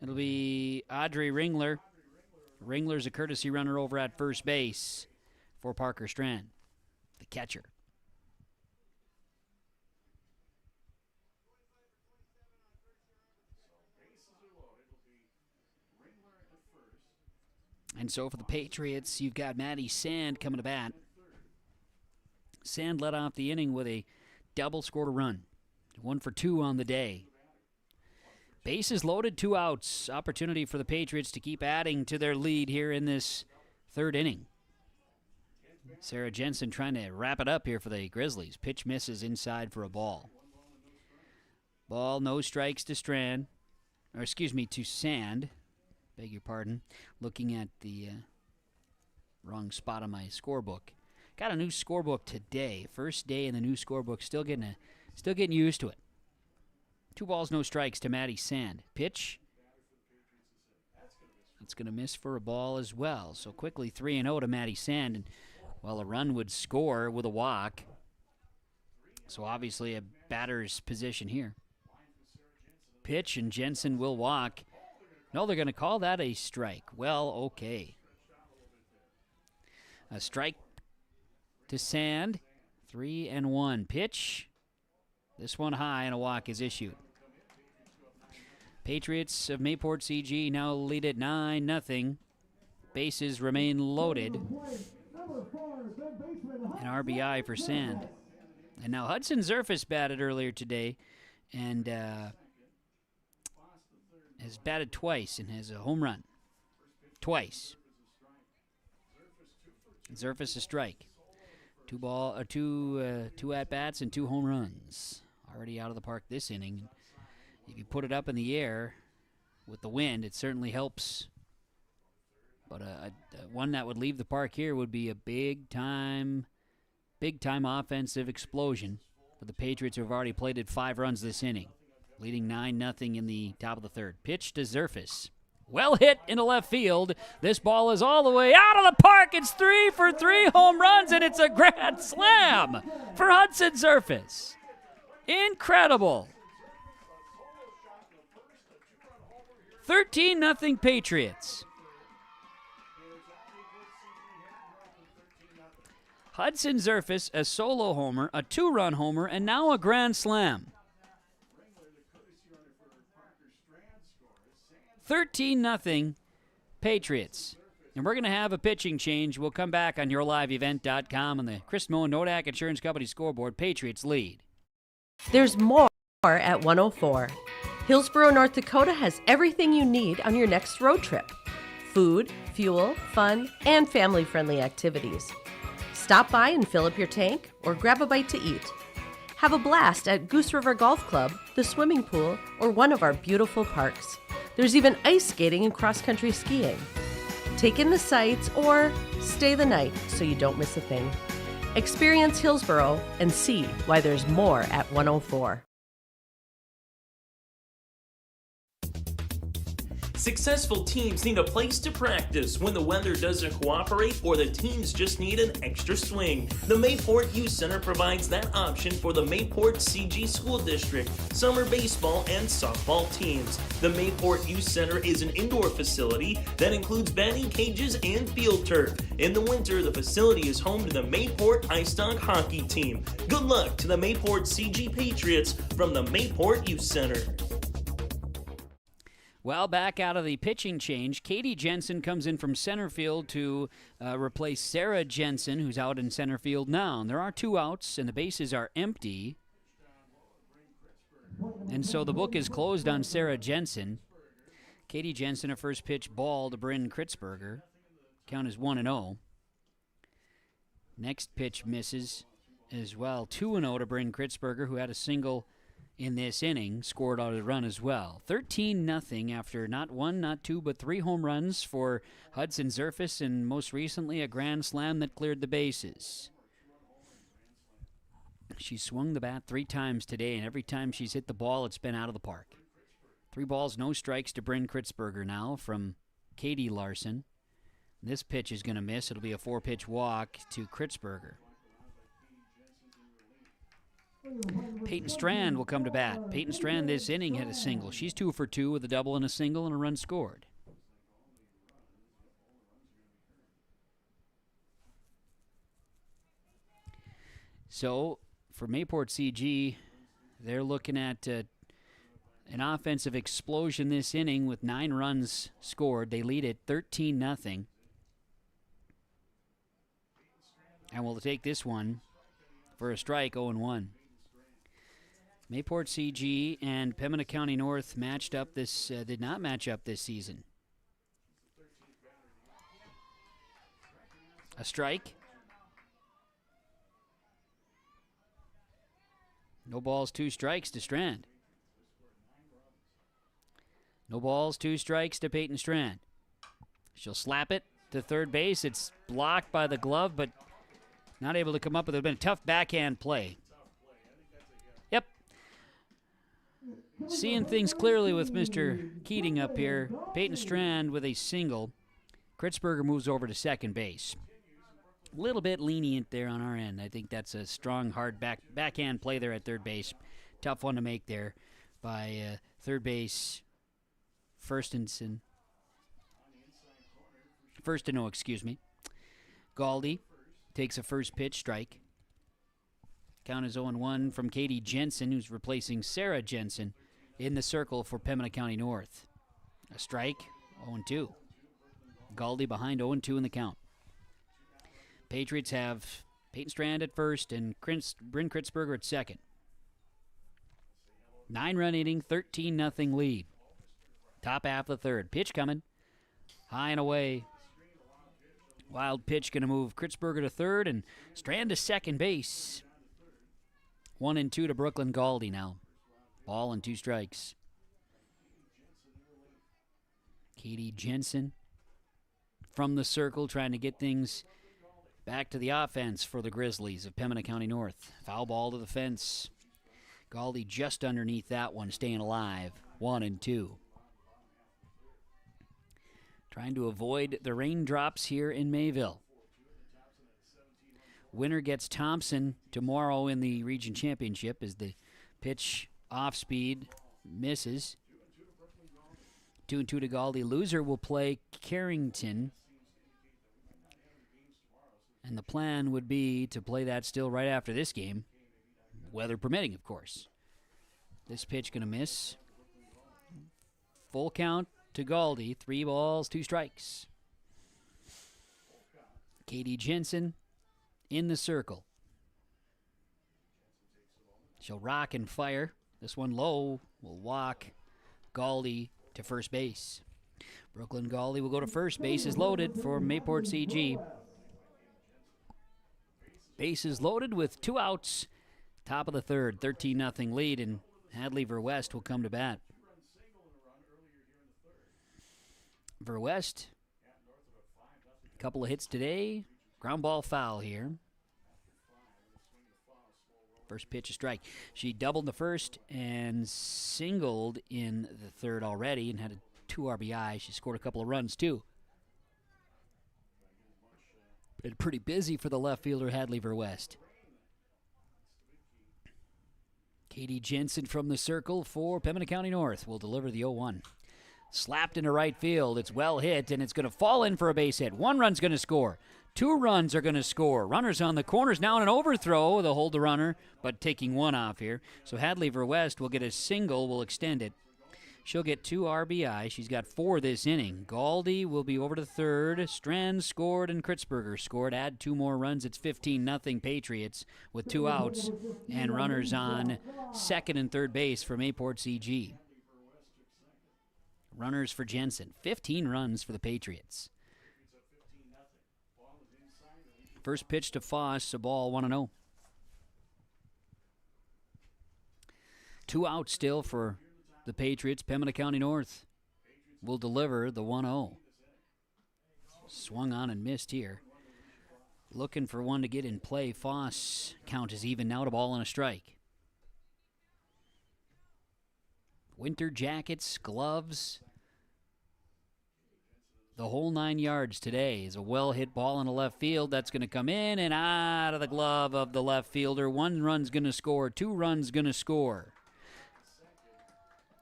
It'll be Audrey Ringler. Ringler's a courtesy runner over at first base for Parker Strand, the catcher. And so for the Patriots, you've got Maddie Sand coming to bat. Sand led off the inning with a double, scored a run. 1 for 2 on the day. Bases loaded, 2 outs. Opportunity for the Patriots to keep adding to their lead here in this third inning. Sarah Jensen trying to wrap it up here for the Grizzlies. Pitch misses inside for a ball. Ball, no strikes to Sand. Beg your pardon. Looking at the wrong spot on my scorebook. Got a new scorebook today. First day in the new scorebook. Still getting used to it. 2 balls, no strikes to Maddie Sand. Pitch. That's going to miss for a ball as well. So quickly 3-0 to Maddie Sand. And well, a run would score with a walk. So obviously a batter's position here. Pitch, and Jensen will walk. No, they're going to call that a strike. Well, okay. A strike to Sand. 3-1. Pitch. This one high, and a walk is issued. Patriots of Mayport CG now lead at 9-0. Bases remain loaded. An RBI for Sand. And now Hudson Zerfus batted earlier today, and has batted twice and has a home run. Twice. Zerfus a strike. 2 at-bats and 2 home runs. Already out of the park this inning. If you put it up in the air with the wind, it certainly helps. But one that would leave the park here would be a big-time offensive explosion for the Patriots, who have already plated 5 runs this inning, leading 9-0 in the top of the third. Pitch to Zerfus. Well hit into left field. This ball is all the way out of the park. It's 3 for 3 home runs, and it's a grand slam for Hudson Zerfus. Incredible. 13-0 Patriots. Hudson Zerfus, a solo homer, a 2-run homer, and now a grand slam. 13-0 Patriots. And we're going to have a pitching change. We'll come back on yourliveevent.com on the Chris Moe and Nodak Insurance Company scoreboard. Patriots lead. There's more at 104. Hillsborough, North Dakota has everything you need on your next road trip. Food, fuel, fun, and family-friendly activities. Stop by and fill up your tank or grab a bite to eat. Have a blast at Goose River Golf Club, the swimming pool, or one of our beautiful parks. There's even ice skating and cross-country skiing. Take in the sights or stay the night so you don't miss a thing. Experience Hillsborough and see why there's more at 104. Successful teams need a place to practice when the weather doesn't cooperate or the teams just need an extra swing. The Mayport Youth Center provides that option for the Mayport CG School District, summer baseball and softball teams. The Mayport Youth Center is an indoor facility that includes batting cages and field turf. In the winter, the facility is home to the Mayport Ice Dog hockey team. Good luck to the Mayport CG Patriots from the Mayport Youth Center. Well, back out of the pitching change, Katie Jensen comes in from center field to replace Sarah Jensen, who's out in center field now. And there are 2 outs, and the bases are empty. And so the book is closed on Sarah Jensen. Katie Jensen, a first pitch ball to Bryn Kritzberger. Count is 1-0. Next pitch misses as well. 2-0 to Bryn Kritzberger, who had a single in this inning scored out a run as well. 13-0 after not one, not two, but 3 home runs for Hudson Zerfus, and most recently a grand slam that cleared the bases. She swung the bat 3 times today, and every time she's hit the ball, it's been out of the park. 3 balls, no strikes to Bryn Kritzberger now from Katie Larson. This pitch is going to miss. It'll be a 4-pitch walk to Kritzberger. Peyton Strand will come to bat. Peyton Strand this inning hit a single. She's 2 for 2 with a double and a single and a run scored. So for Mayport CG, they're looking at an offensive explosion this inning with 9 runs scored. They lead it 13-0. And we'll take this one for a strike, 0-1. Mayport CG and Pembina County North matched up this, did not match up this season. A strike. No balls, 2 strikes to Strand. No balls, 2 strikes to Peyton Strand. She'll slap it to third base. It's blocked by the glove, but not able to come up with it. It's been a tough backhand play. Yep. Seeing things clearly with Mr. Keating up here. Peyton Strand with a single. Kritzberger moves over to second base. A little bit lenient there on our end. I think that's a strong, hard backhand play there at third base. Tough one to make there by third base. First and 0, excuse me. Galdi takes a first pitch strike. Count is 0-1 from Katie Jensen, who's replacing Sarah Jensen in the circle for Pembina County North. A strike, 0-2. Galdi behind 0-2 in the count. Patriots have Peyton Strand at first and Bryn Kritzberger at second. 9-run inning, 13-0 lead. Top half of the third. Pitch coming. High and away. Wild pitch going to move Kritzberger to third and Strand to second base. 1-2 to Brooklyn Galdi now. Ball and 2 strikes. Katie Jensen from the circle trying to get things back to the offense for the Grizzlies of Pembina County North. Foul ball to the fence. Galdi just underneath that one, staying alive. 1-2. Trying to avoid the raindrops here in Mayville. Winner gets Thompson tomorrow in the region championship as the pitch off speed misses. 2-2 to Galdi. Loser will play Carrington. And the plan would be to play that still right after this game. Weather permitting, of course. This pitch going to miss. Full count to Galdi. 3 balls, 2 strikes. Katie Jensen in the circle. She'll rock and fire. This one low will walk Galdi to first base. Brooklyn Galdi will go to first. Base is loaded for Mayport CG. Base is loaded with 2 outs. Top of the third, 13-0 lead, and Hadley Verwest will come to bat. Verwest, a couple of hits today. Ground ball foul here. First pitch, a strike. She doubled the first and singled in the third already and had a 2 RBI. She scored a couple of runs, too. Been pretty busy for the left fielder, Hadley Verwest. Katie Jensen from the circle for Pembina County North will deliver the 0-1. Slapped into right field. It's well hit, and it's going to fall in for a base hit. 1 run's going to score. 2 runs are going to score. Runners on the corners now in an overthrow. They'll hold the runner, but taking 1 off here. So Hadley Verwest will get a single, will extend it. She'll get 2 RBI. She's got 4 this inning. Galdi will be over to third. Strand scored and Kritzberger scored. Add 2 more runs. It's 15-0 Patriots with 2 outs and runners on second and third base for Mayport CG. Runners for Jensen. 15 runs for the Patriots. First pitch to Foss, a ball, 1-0. 2 out still for the Patriots. Pembina County North will deliver the 1-0. Swung on and missed here. Looking for one to get in play. Foss count is even now, to ball and a strike. Winter jackets, gloves, the whole 9 yards today is a well-hit ball in the left field. That's going to come in and out of the glove of the left fielder. 1 run's going to score, 2 runs going to score.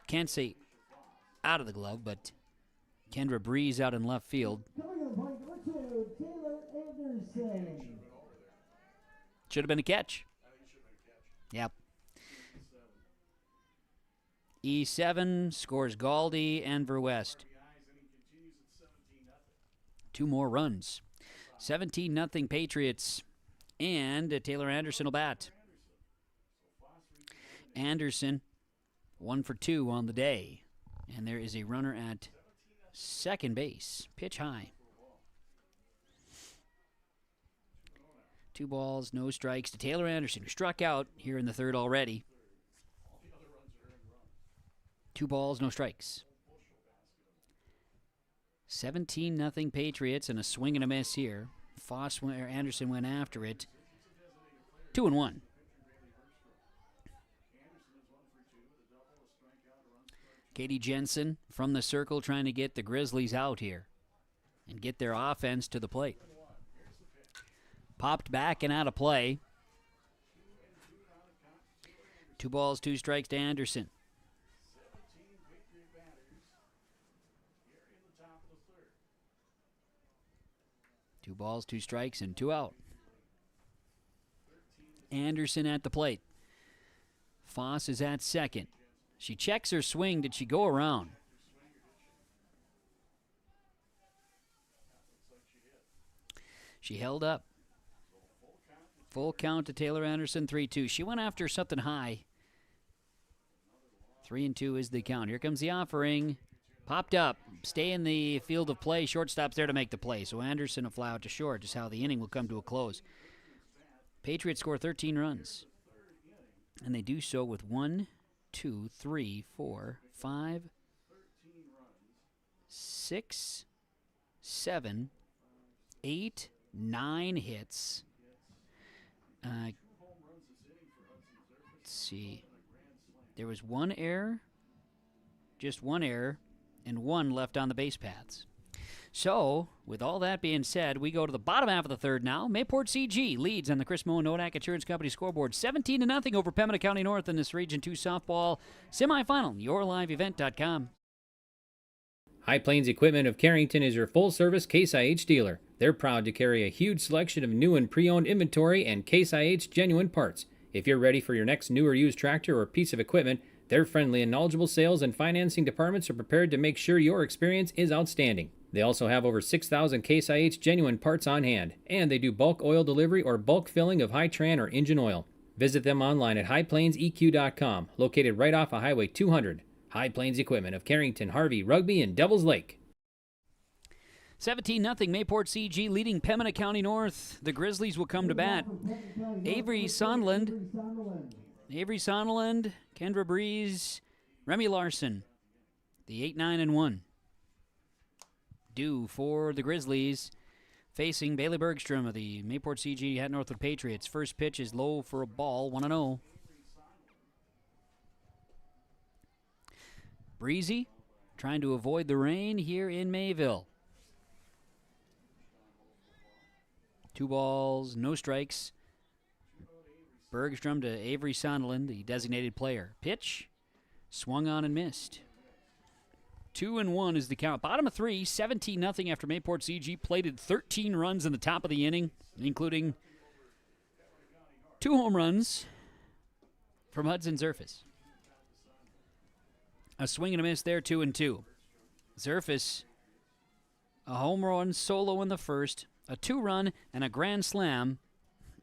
Can't say out of the glove, but Kendra Breeze out in left field. Should have been a catch. Yep. E7 scores Galdi and Verwest. 2 more runs. 17-0 Patriots. And Taylor Anderson will bat. Anderson, 1 for 2 on the day. And there is a runner at second base. Pitch high. 2 balls, no strikes to Taylor Anderson, who struck out here in the third already. 2 balls, no strikes. 17-0 Patriots, and a swing and a miss here. Anderson went after it. 2-1. Katie Jensen from the circle trying to get the Grizzlies out here and get their offense to the plate. Popped back and out of play. 2 balls, 2 strikes to Anderson. Two balls, 2 strikes, and 2 out. Anderson at the plate. Foss is at second. She checks her swing. Did she go around? She held up. Full count to Taylor Anderson, 3-2. She went after something high. 3-2 is the count. Here comes the offering. Popped up. Stay in the field of play. Shortstop's there to make the play. So Anderson will fly out to short, just how the inning will come to a close. Patriots score 13 runs. And they do so with 1, 2, 3, 4, 5, 6, 7, 8, 9 hits. Let's see. There was 1 error, just 1 error, and 1 left on the base paths. So, with all that being said, we go to the bottom half of the third now. Mayport CG leads on the Chris Moe Nodak Insurance Company scoreboard 17-0 over Pembina County North in this Region 2 softball semifinal. YourLiveEvent.com. High Plains Equipment of Carrington is your full-service Case IH dealer. They're proud to carry a huge selection of new and pre-owned inventory and Case IH genuine parts. If you're ready for your next new or used tractor or piece of equipment, their friendly and knowledgeable sales and financing departments are prepared to make sure your experience is outstanding. They also have over 6,000 Case IH genuine parts on hand, and they do bulk oil delivery or bulk filling of Hi-Tran or engine oil. Visit them online at highplainseq.com, located right off of Highway 200. High Plains Equipment of Carrington, Harvey, Rugby, and Devils Lake. 17-0 Mayport CG leading Pembina County North. The Grizzlies will come to bat. Avery Sonneland, Kendra Breeze, Remy Larson. The 8-9-1. Due for the Grizzlies, facing Bailey Bergstrom of the Mayport CG at Northwood Patriots. First pitch is low for a ball, 1-0. Breezy trying to avoid the rain here in Mayville. 2 balls, no strikes. Bergstrom to Avery Sonneland, the designated player. Pitch, swung on and missed. 2-1 is the count. Bottom of 3, 17-0 after Mayport CG plated 13 runs in the top of the inning, including 2 home runs from Hudson Zerfus. A swing and a miss there, 2-2. Zerfus, a home run solo in the first, a 2-run, and a grand slam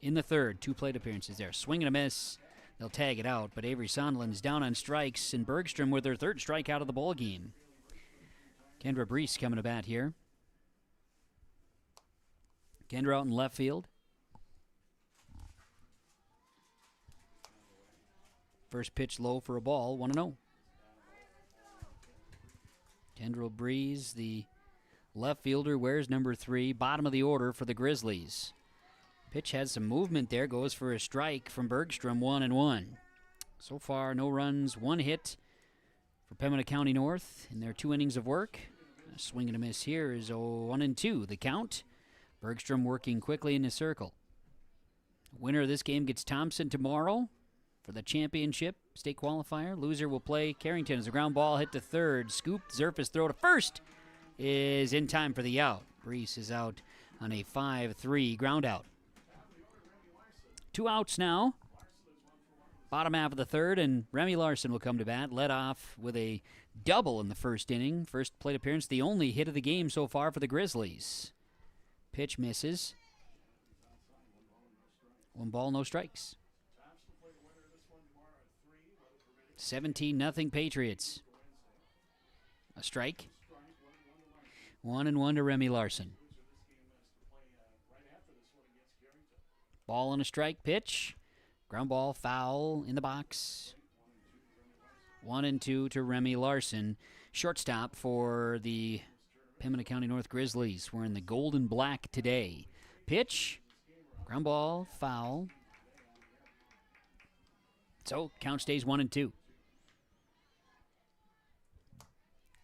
in the third. 2 plate appearances there. Swing and a miss. They'll tag it out, but Avery Sonneland is down on strikes, and Bergstrom with their 3rd strikeout of the ball game. Kendra Brees coming to bat here. Kendra out in left field. First pitch low for a ball, 1-0. Kendrell Breeze, the left fielder, wears number 3, bottom of the order for the Grizzlies. Pitch has some movement there, goes for a strike from Bergstrom, 1-1. So far, no runs, 1 hit for Pembina County North in their 2 innings of work. A swing and a miss here is 1-2, the count. Bergstrom working quickly in the circle. Winner of this game gets Thompson tomorrow for the championship state qualifier. Loser will play Carrington as a ground ball hit to third. Scoop, Zerfus throw to first is in time for the out. Brees is out on a 5-3 ground out. 2 outs now. Bottom half of the third, and Remy Larson will come to bat. Led off with a double in the first inning. First plate appearance, the only hit of the game so far for the Grizzlies. Pitch misses. 1 ball, no strikes. 17-0 Patriots. A strike. 1-1 to Remy Larson. Ball and a strike pitch. Ground ball, foul in the box. 1-2 to Remy Larson. Shortstop for the Pembina County North Grizzlies. We're in the gold and black today. Pitch, ground ball, foul. So count stays 1-2.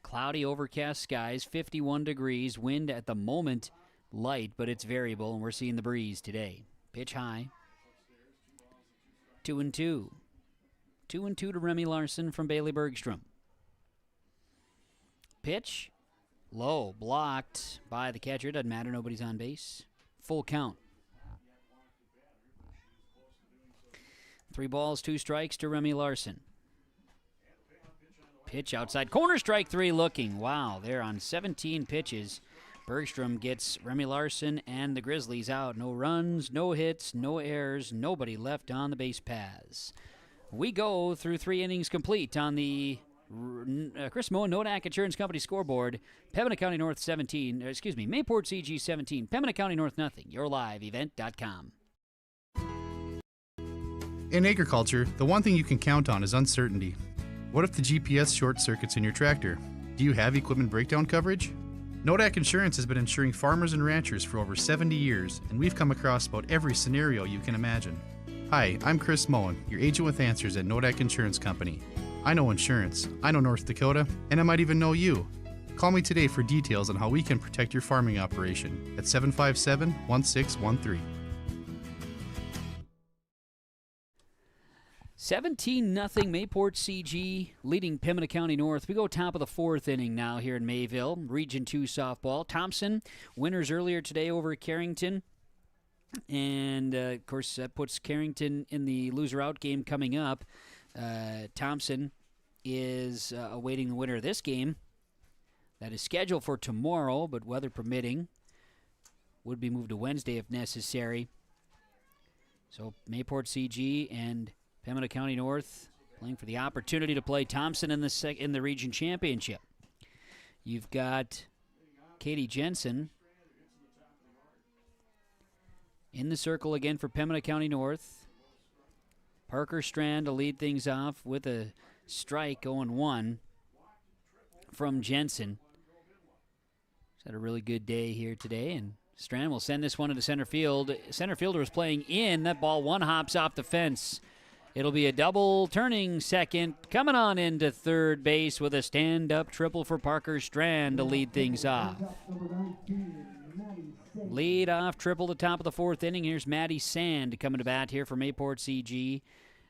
Cloudy, overcast skies, 51 degrees. Wind at the moment light, but it's variable, and we're seeing the breeze today. Pitch high. 2-2. 2-2 to Remy Larson from Bailey Bergstrom. Pitch, low, blocked by the catcher. Doesn't matter, nobody's on base. Full count. 3 balls, 2 strikes to Remy Larson. Pitch outside corner, strike 3 looking. Wow, they're on 17 pitches. Bergstrom gets Remy Larson and the Grizzlies out. No runs, no hits, no errors, nobody left on the base paths. We go through 3 innings complete on the Chris Moen Nodak Insurance Company scoreboard. Pembina County North 17, Mayport CG 17, Pembina County North nothing. YourLiveEvent.com. In agriculture, the one thing you can count on is uncertainty. What if the GPS short circuits in your tractor? Do you have equipment breakdown coverage? Nodak Insurance has been insuring farmers and ranchers for over 70 years, and we've come across about every scenario you can imagine. Hi, I'm Chris Moen, your agent with answers at Nodak Insurance Company. I know insurance, I know North Dakota, and I might even know you. Call me today for details on how we can protect your farming operation at 757-1613. 17-0 Mayport CG leading Pembina County North. We go top of the 4th inning now here in Mayville. Region 2 softball. Thompson, winners earlier today over Carrington. And, of course, that puts Carrington in the loser-out game coming up. Thompson is awaiting the winner of this game. That is scheduled for tomorrow, but weather permitting. Would be moved to Wednesday if necessary. So Mayport CG and Pembina County North playing for the opportunity to play Thompson in the region championship. You've got Katie Jensen in the circle again for Pembina County North. Parker Strand to lead things off with a strike 0-1 from Jensen. He's had a really good day here today, and Strand will send this one into center field. Center fielder is playing in. That ball one hops off the fence. It'll be a double turning second, coming on into third base with a stand-up triple for Parker Strand to lead things off. Lead off triple to top of the 4th inning. Here's Maddie Sand coming to bat here for Mayport CG.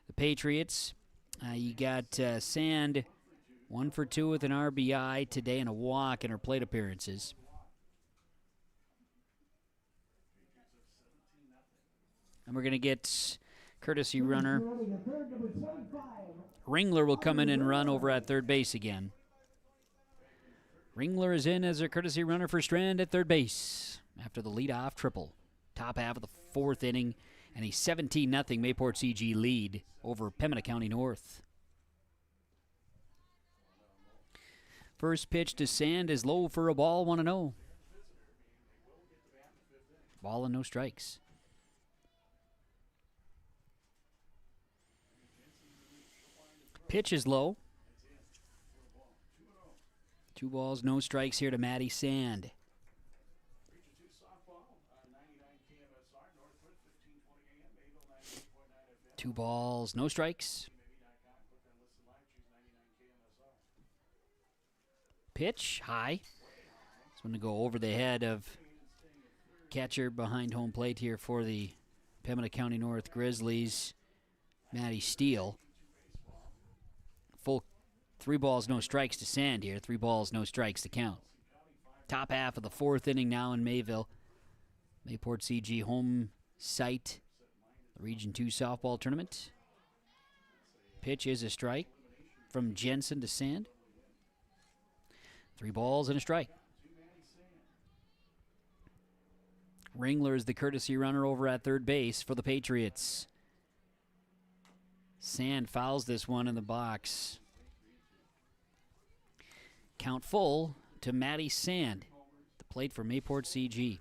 The Patriots, you got Sand 1 for 2 with an RBI today and a walk in her plate appearances. And we're going to get courtesy runner. Ringler will come in and run over at third base again. Ringler is in as a courtesy runner for Strand at third base after the leadoff triple. Top half of the 4th inning and a 17-0 Mayport CG lead over Pembina County North. First pitch to Sand is low for a ball, 1-0. Ball and no strikes. Pitch is low. 2 balls, no strikes here to Matty Sand. 2 balls, no strikes. Pitch, high. It's going to go over the head of catcher behind home plate here for the Pembina County North Grizzlies, Matty Steele. Full 3 balls, no strikes to Sand here. 3 balls, no strikes to count. Top half of the 4th inning now in Mayville. Mayport CG home site, the Region 2 softball tournament. Pitch is a strike from Jensen to Sand. 3 balls and a strike. Ringler is the courtesy runner over at third base for the Patriots. Sand fouls this one in the box. Count full to Matty Sand, the plate for Mayport CG.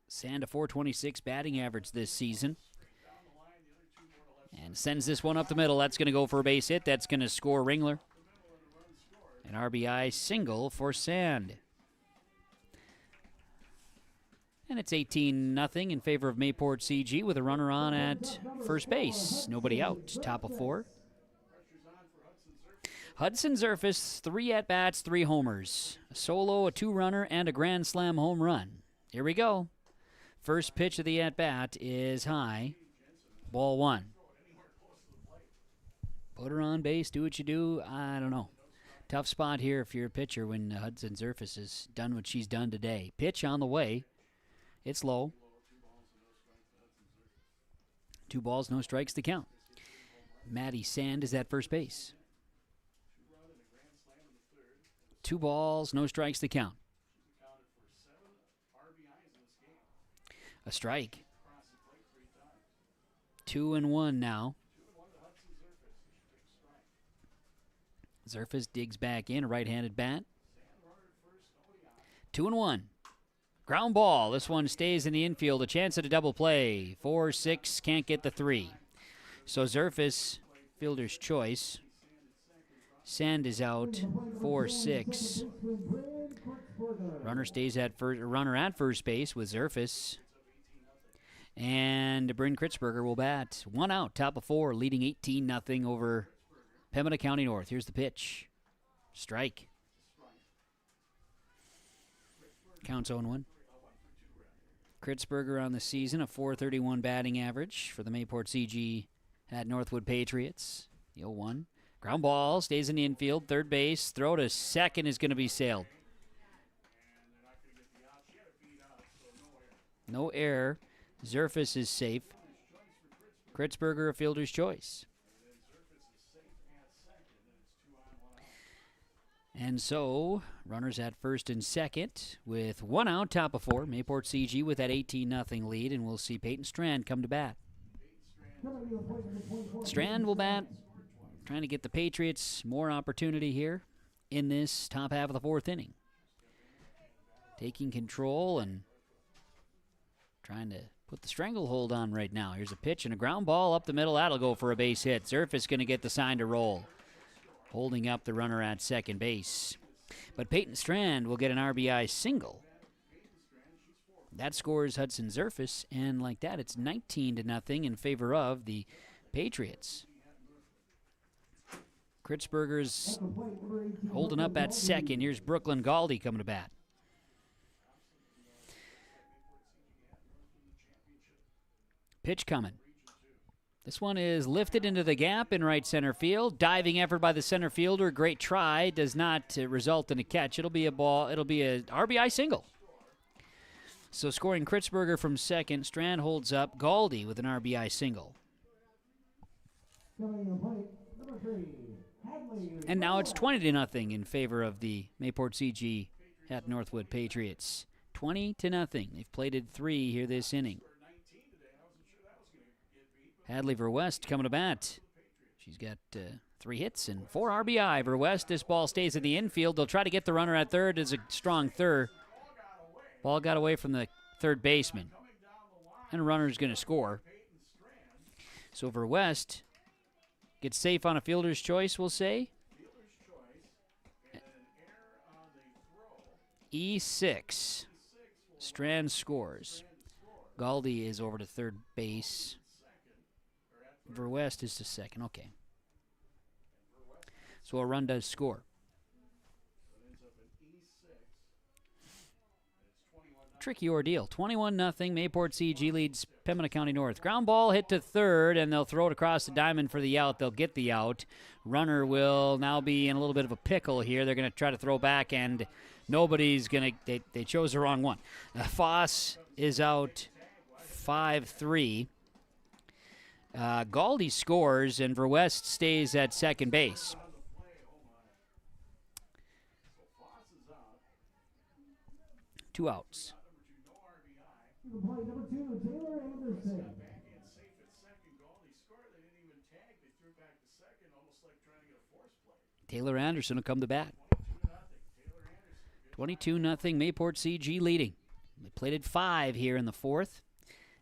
Sand a .426 batting average this season. And sends this one up the middle. That's going to go for a base hit. That's going to score Ringler. An RBI single for Sand. And it's 18-0 in favor of Mayport CG with a runner on at first base. Nobody out. Top of 4. Hudson Zerfus, 3 at-bats, 3 homers. A solo, a 2-runner, and a grand slam home run. Here we go. First pitch of the at-bat is high. Ball 1. Put her on base, do what you do. I don't know. Tough spot here if you're a pitcher when Hudson Zerfus has done what she's done today. Pitch on the way. It's low. 2 balls, no strikes to count. Matty Sand is at first base. 2 balls, no strikes to count. A strike. 2-1 now. Zerfus digs back in, a right-handed bat. 2-1. Ground ball. This one stays in the infield. A chance at a double play. 4-6, can't get the 3. So Zerfus, fielder's choice. Sand is out. 4-6. Runner stays at first. Runner at first base with Zerfus. And Bryn Kritzberger will bat. 1 out. Top of 4, leading 18-0 over Pembina County North. Here's the pitch. Strike. Counts 0-1. Kritzberger on the season, a .431 batting average for the Mayport CG at Northwood Patriots. The 0-1. Ground ball, stays in the infield, third base. Throw to second is going to be sailed. No error. Zerfus is safe. Kritzberger, a fielder's choice. And so, runners at first and second with 1 out, top of 4. Mayport CG with that 18-0 lead, and we'll see Peyton Strand come to bat. Strand will bat, trying to get the Patriots more opportunity here in this top half of the 4th inning. Taking control and trying to put the stranglehold on right now. Here's a pitch and a ground ball up the middle. That'll go for a base hit. Zerfus going to get the sign to roll, holding up the runner at second base. But Peyton Strand will get an RBI single. That scores Hudson Zerfus, and like that, it's 19-0 in favor of the Patriots. Kritzberger's holding up at second. Here's Brooklyn Galdi coming to bat. Pitch coming. This one is lifted into the gap in right center field. Diving effort by the center fielder. Great try. Does not result in a catch. It'll be a ball. It'll be a RBI single. So scoring Kritzberger from second. Strand holds up Galdi with an RBI single. And now it's 20-0 in favor of the Mayport CG at Northwood Patriots. 20-0. They've plated 3 here this inning. Hadley Verwest coming to bat. She's got 3 hits and 4 RBI. Verwest, this ball stays in the infield. They'll try to get the runner at third. It's a strong third. Ball got away from the third baseman. And a runner's going to score. So Verwest gets safe on a fielder's choice, we'll say. E6. Strand scores. Galdi is over to third base. Verwest is to second. Okay. So a run does score. Tricky ordeal. 21-0. Mayport CG leads Pembina County North. Ground ball hit to third, and they'll throw it across the diamond for the out. They'll get the out. Runner will now be in a little bit of a pickle here. They're going to try to throw back, and nobody's going to. They chose the wrong one. Foss is out 5-3. Galdi scores, and Verwest stays at second base. Two outs. Taylor Anderson will come to bat. 22-0 Mayport CG leading. They played at 5 here in the fourth,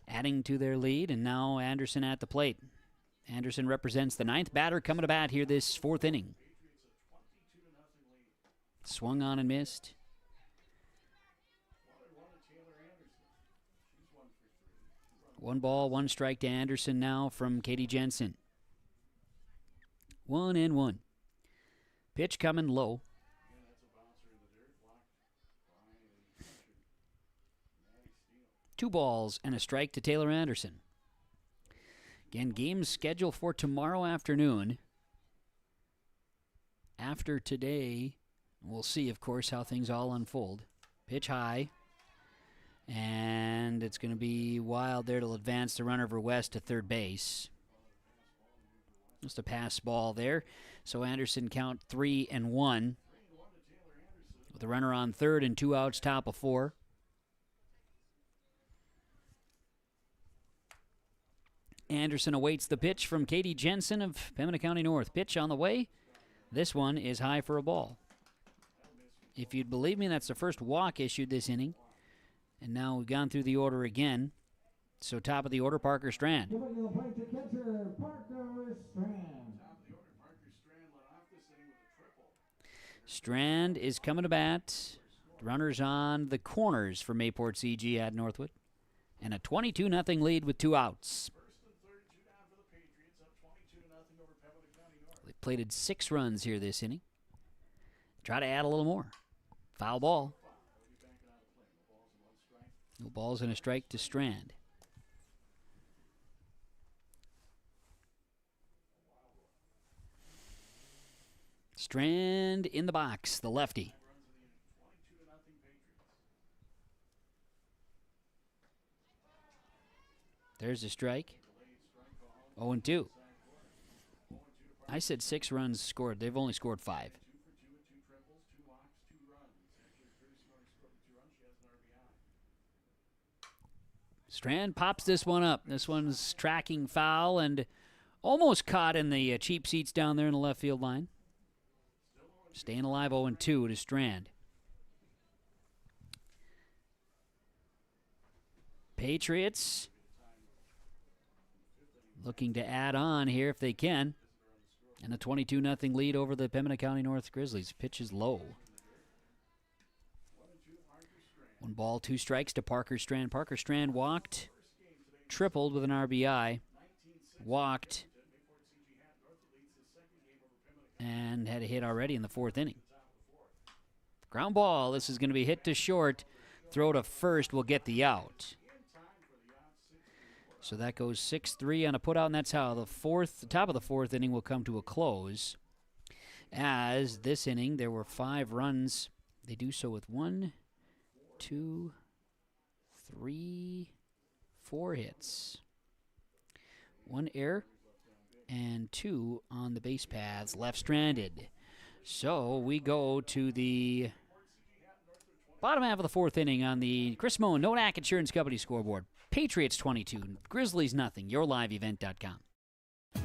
adding to their lead, and now Anderson at the plate. Anderson represents the 9th batter coming to bat here this fourth inning. Swung on and missed. One ball, one strike to Anderson now from Katie Jensen. 1-1. Pitch coming low. Two balls and a strike to Taylor Anderson. Again, games scheduled for tomorrow afternoon. After today, we'll see, of course, how things all unfold. Pitch high. And it's going to be wild there to advance the runner Verwest to third base. Just a pass ball there. So Anderson count 3-1. With the runner on third and 2 outs, top of 4. Anderson awaits the pitch from Katie Jensen of Pembina County North. Pitch on the way. This one is high for a ball. If you'd believe me, that's the first walk issued this inning. And now we've gone through the order again. So top of the order, Parker Strand. Strand is coming to bat. Runners on the corners for Mayport CG at Northwood. And a 22-0 lead with 2 outs. They plated 6 runs here this inning. Try to add a little more. Foul ball. No balls and a strike to Strand. Strand in the box, the lefty. There's a strike. 0-2. I said 6 runs scored. They've only scored 5. Strand pops this one up. This one's tracking foul and almost caught in the cheap seats down there in the left field line. Staying alive 0-2 to Strand. Patriots looking to add on here if they can. And a 22-0 lead over the Pembina County North Grizzlies. Pitch is low. 1 ball, 2 strikes to Parker Strand. Parker Strand walked, tripled with an RBI, walked, and had a hit already in the 4th inning. Ground ball. This is going to be hit to short. Throw to first will get the out. So that goes 6-3 on a putout, and that's how the top of the 4th inning will come to a close. As this inning, there were 5 runs. They do so with 1, 2, 3, 4 hits. 1 error and 2 on the base paths left stranded. So we go to the bottom half of the 4th inning on the Chris Moen Nodak Insurance Company scoreboard. Patriots 22, Grizzlies nothing. YourLiveEvent.com.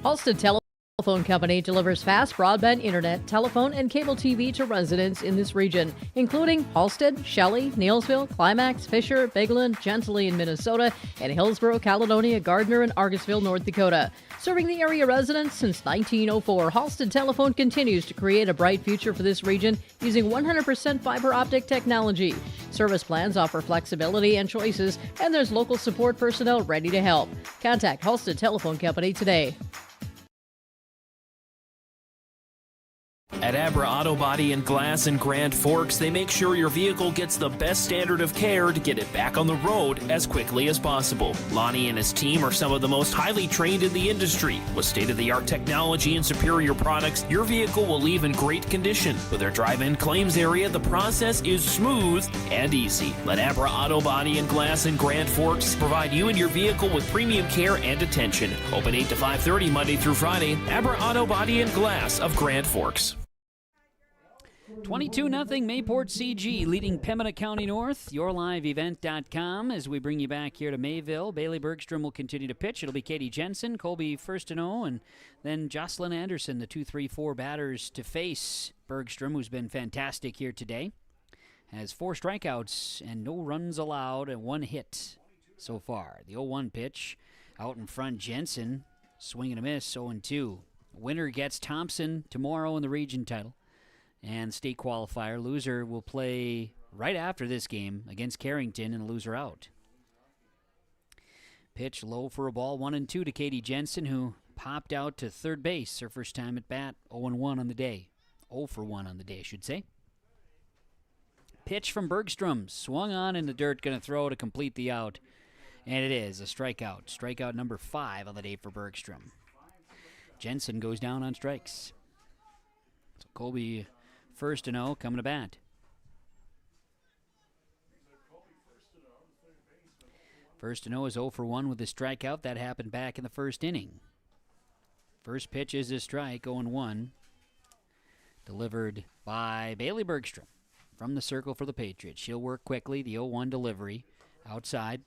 Halsted Tele Telephone Company delivers fast broadband internet, telephone, and cable TV to residents in this region, including Halstead, Shelley, Neelsville, Climax, Fisher, Bigland, Gentilly in Minnesota, and Hillsborough, Caledonia, Gardner, and Argosville, North Dakota. Serving the area residents since 1904, Halstead Telephone continues to create a bright future for this region using 100% fiber optic technology. Service plans offer flexibility and choices, and there's local support personnel ready to help. Contact Halstead Telephone Company today. At Abra Auto Body and Glass in Grand Forks, they make sure your vehicle gets the best standard of care to get it back on the road as quickly as possible. Lonnie and his team are some of the most highly trained in the industry. With state-of-the-art technology and superior products, your vehicle will leave in great condition. With their drive-in claims area, the process is smooth and easy. Let Abra Auto Body and Glass in Grand Forks provide you and your vehicle with premium care and attention. Open 8 to 5:30 Monday through Friday. Abra Auto Body and Glass of Grand Forks. 22-0 Mayport CG leading Pembina County North. YourLiveEvent.com as we bring you back here to Mayville. Bailey Bergstrom will continue to pitch. It'll be Katie Jensen, Colby 1-0, and then Jocelyn Anderson, the 2-3-4 batters to face Bergstrom, who's been fantastic here today. Has 4 strikeouts and no runs allowed and 1 hit so far. The 0-1 pitch out in front, Jensen, swing and a miss, 0-2. Winner gets Thompson tomorrow in the region title and state qualifier. Loser will play right after this game against Carrington and loser out. Pitch low for a ball, 1-2 to Katie Jensen, who popped out to third base her first time at bat. 0-1 on the day. 0 for 1 on the day, I should say. Pitch from Bergstrom, swung on in the dirt, going to throw to complete the out. And it is a strikeout. Strikeout number 5 on the day for Bergstrom. Jensen goes down on strikes. So Colby 1-0 coming to bat. First to 0 is 0 for 1 with a strikeout. That happened back in the first inning. First pitch is a strike, 0-1. Delivered by Bailey Bergstrom from the circle for the Patriots. She'll work quickly. The 0-1 delivery outside.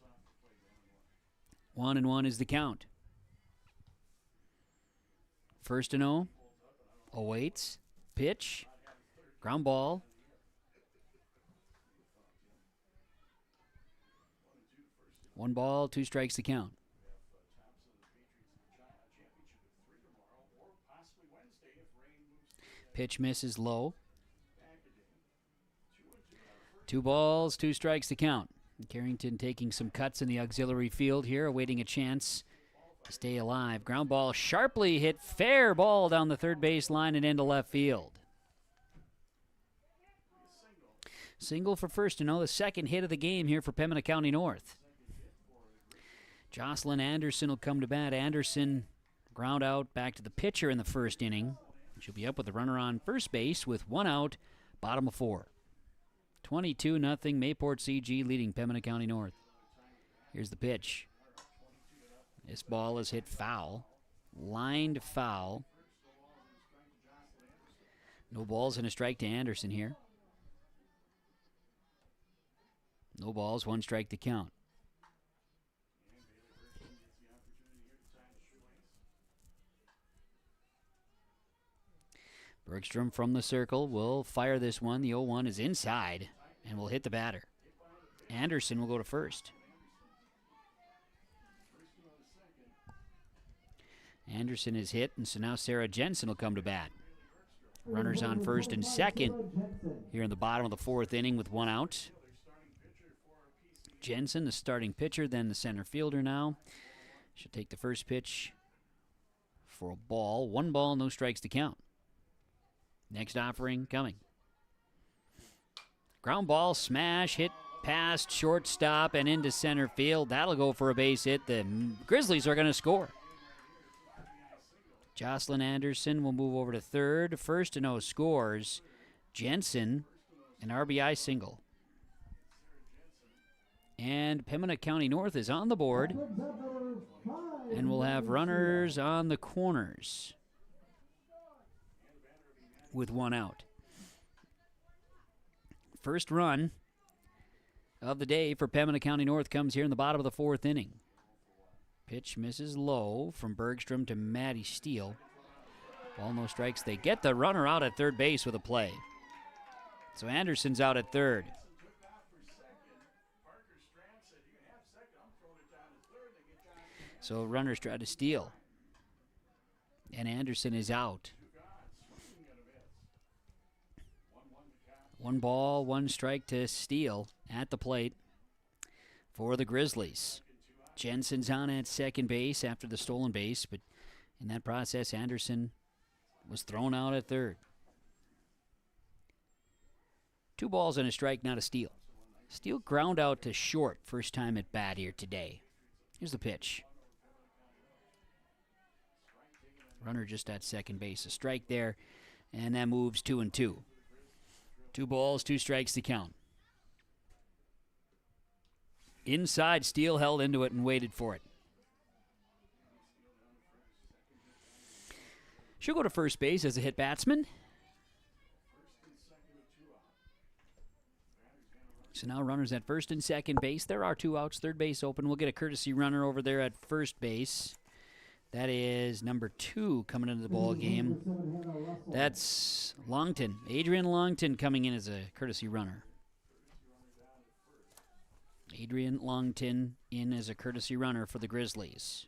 1-1 is the count. First and 0. Awaits. Pitch. Ground ball. One ball, 2 strikes to count. Pitch misses low. 2 balls, 2 strikes to count. Carrington taking some cuts in the auxiliary field here, awaiting a chance to stay alive. Ground ball sharply hit, fair ball down the third base line and into left field. Single for 1-0, the second hit of the game here for Pembina County North. Jocelyn Anderson will come to bat. Anderson ground out back to the pitcher in the first inning. She'll be up with the runner on first base with 1 out, bottom of 4. 22-0 Mayport CG leading Pembina County North. Here's the pitch. This ball is hit foul. Lined foul. No balls and a strike to Anderson here. No balls, 1 strike to count. Bergstrom from the circle will fire this one. The 0-1 is inside and will hit the batter. Anderson will go to first. Anderson is hit, and so now Sarah Jensen will come to bat. Runners on first and second here in the bottom of the 4th inning with 1 out. Jensen, the starting pitcher, then the center fielder now. She'll take the first pitch for a ball. 1 ball, no strikes to count. Next offering coming. Ground ball, smash, hit past shortstop and into center field. That'll go for a base hit. The Grizzlies are going to score. Jocelyn Anderson will move over to third. 1-0 scores. Jensen, an RBI single. And Pembina County North is on the board. And we'll have runners on the corners with 1 out. First run of the day for Pembina County North comes here in the bottom of the 4th inning. Pitch misses low from Bergstrom to Maddie Steele. Ball, no strikes. They get the runner out at third base with a play. So Anderson's out at third. So runners try to steal. And Anderson is out. 1 ball, 1 strike to steal at the plate for the Grizzlies. Jensen's on at second base after the stolen base, but in that process, Anderson was thrown out at third. 2 balls and a strike, not a steal. Steele ground out to short, first time at bat here today. Here's the pitch. Runner just at second base. A strike there, and that moves 2-2. 2 balls, 2 strikes to count. Inside, Steele held into it and waited for it. She'll go to first base as a hit batsman. So now runners at first and second base. There are 2 outs, third base open. We'll get a courtesy runner over there at first base. That is number 2 coming into the ball game. That's Longton. Adrian Longton coming in as a courtesy runner. Adrian Longton in as a courtesy runner for the Grizzlies.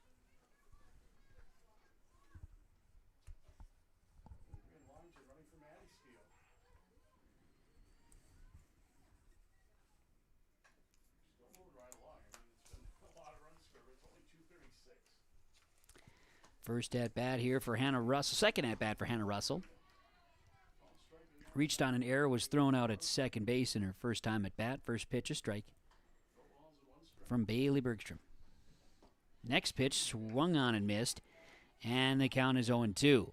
First at bat here for Hannah Russell. Second at bat for Hannah Russell. Reached on an error, was thrown out at second base in her first time at bat. First pitch, a strike from Bailey Bergstrom. Next pitch, swung on and missed, and the count is 0-2.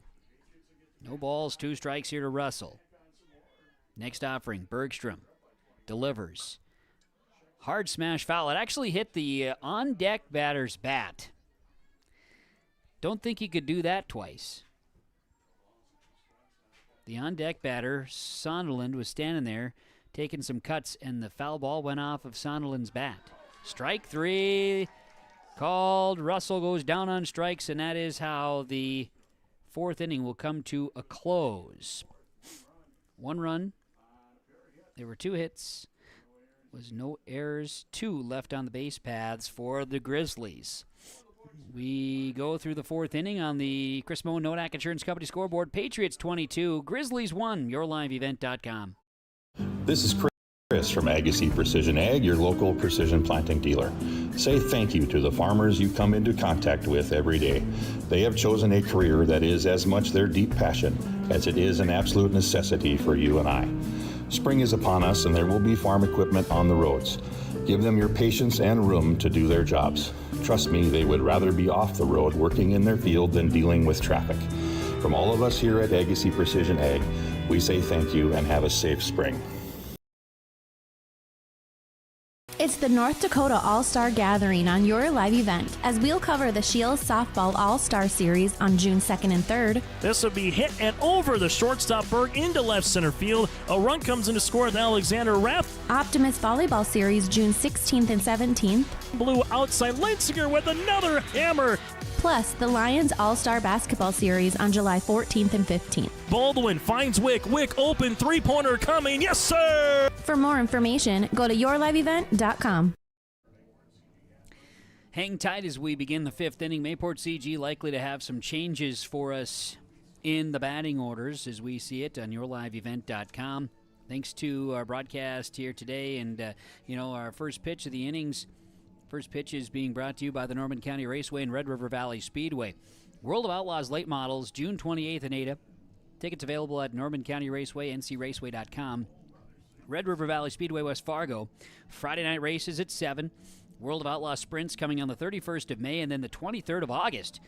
No balls, 2 strikes here to Russell. Next offering, Bergstrom delivers. Hard smash foul. It actually hit the on-deck batter's bat. Don't think he could do that twice. The on-deck batter, Sonderland, was standing there taking some cuts, and the foul ball went off of Sonderland's bat. Strike 3 called. Russell goes down on strikes, and that is how the 4th inning will come to a close. 1 run. There were 2 hits. Was no errors. 2 left on the base paths for the Grizzlies. We go through the 4th inning on the Chris Moen Nodak Insurance Company scoreboard. Patriots 22, Grizzlies 1, yourliveevent.com. This is Chris from Agassiz Precision Ag, your local precision planting dealer. Say thank you to the farmers you come into contact with every day. They have chosen a career that is as much their deep passion as it is an absolute necessity for you and I. Spring is upon us, and there will be farm equipment on the roads. Give them your patience and room to do their jobs. Trust me, they would rather be off the road working in their field than dealing with traffic. From all of us here at Agassiz Precision Ag, we say thank you and have a safe spring. It's the North Dakota All-Star Gathering on your live event, as we'll cover the Shields Softball All-Star Series on June 2nd and 3rd. This will be hit and over the shortstop Berg into left center field. A run comes in to score with Alexander Rapp. Optimist Volleyball Series June 16th and 17th. Blue outside Leitziger with another hammer. Plus, the Lions All-Star Basketball Series on July 14th and 15th. Baldwin finds Wick. Wick open, three-pointer coming. Yes, sir! For more information, go to yourliveevent.com. Hang tight as we begin the 5th inning. Mayport CG likely to have some changes for us in the batting orders as we see it on yourliveevent.com. Thanks to our broadcast here today and, our first pitch of the innings. First pitch is being brought to you by the Norman County Raceway and Red River Valley Speedway. World of Outlaws late models, June 28th in Ada. Tickets available at Norman County Raceway, ncraceway.com. Red River Valley Speedway, West Fargo. Friday night races at 7. World of Outlaws sprints coming on the 31st of May and then the 23rd of August.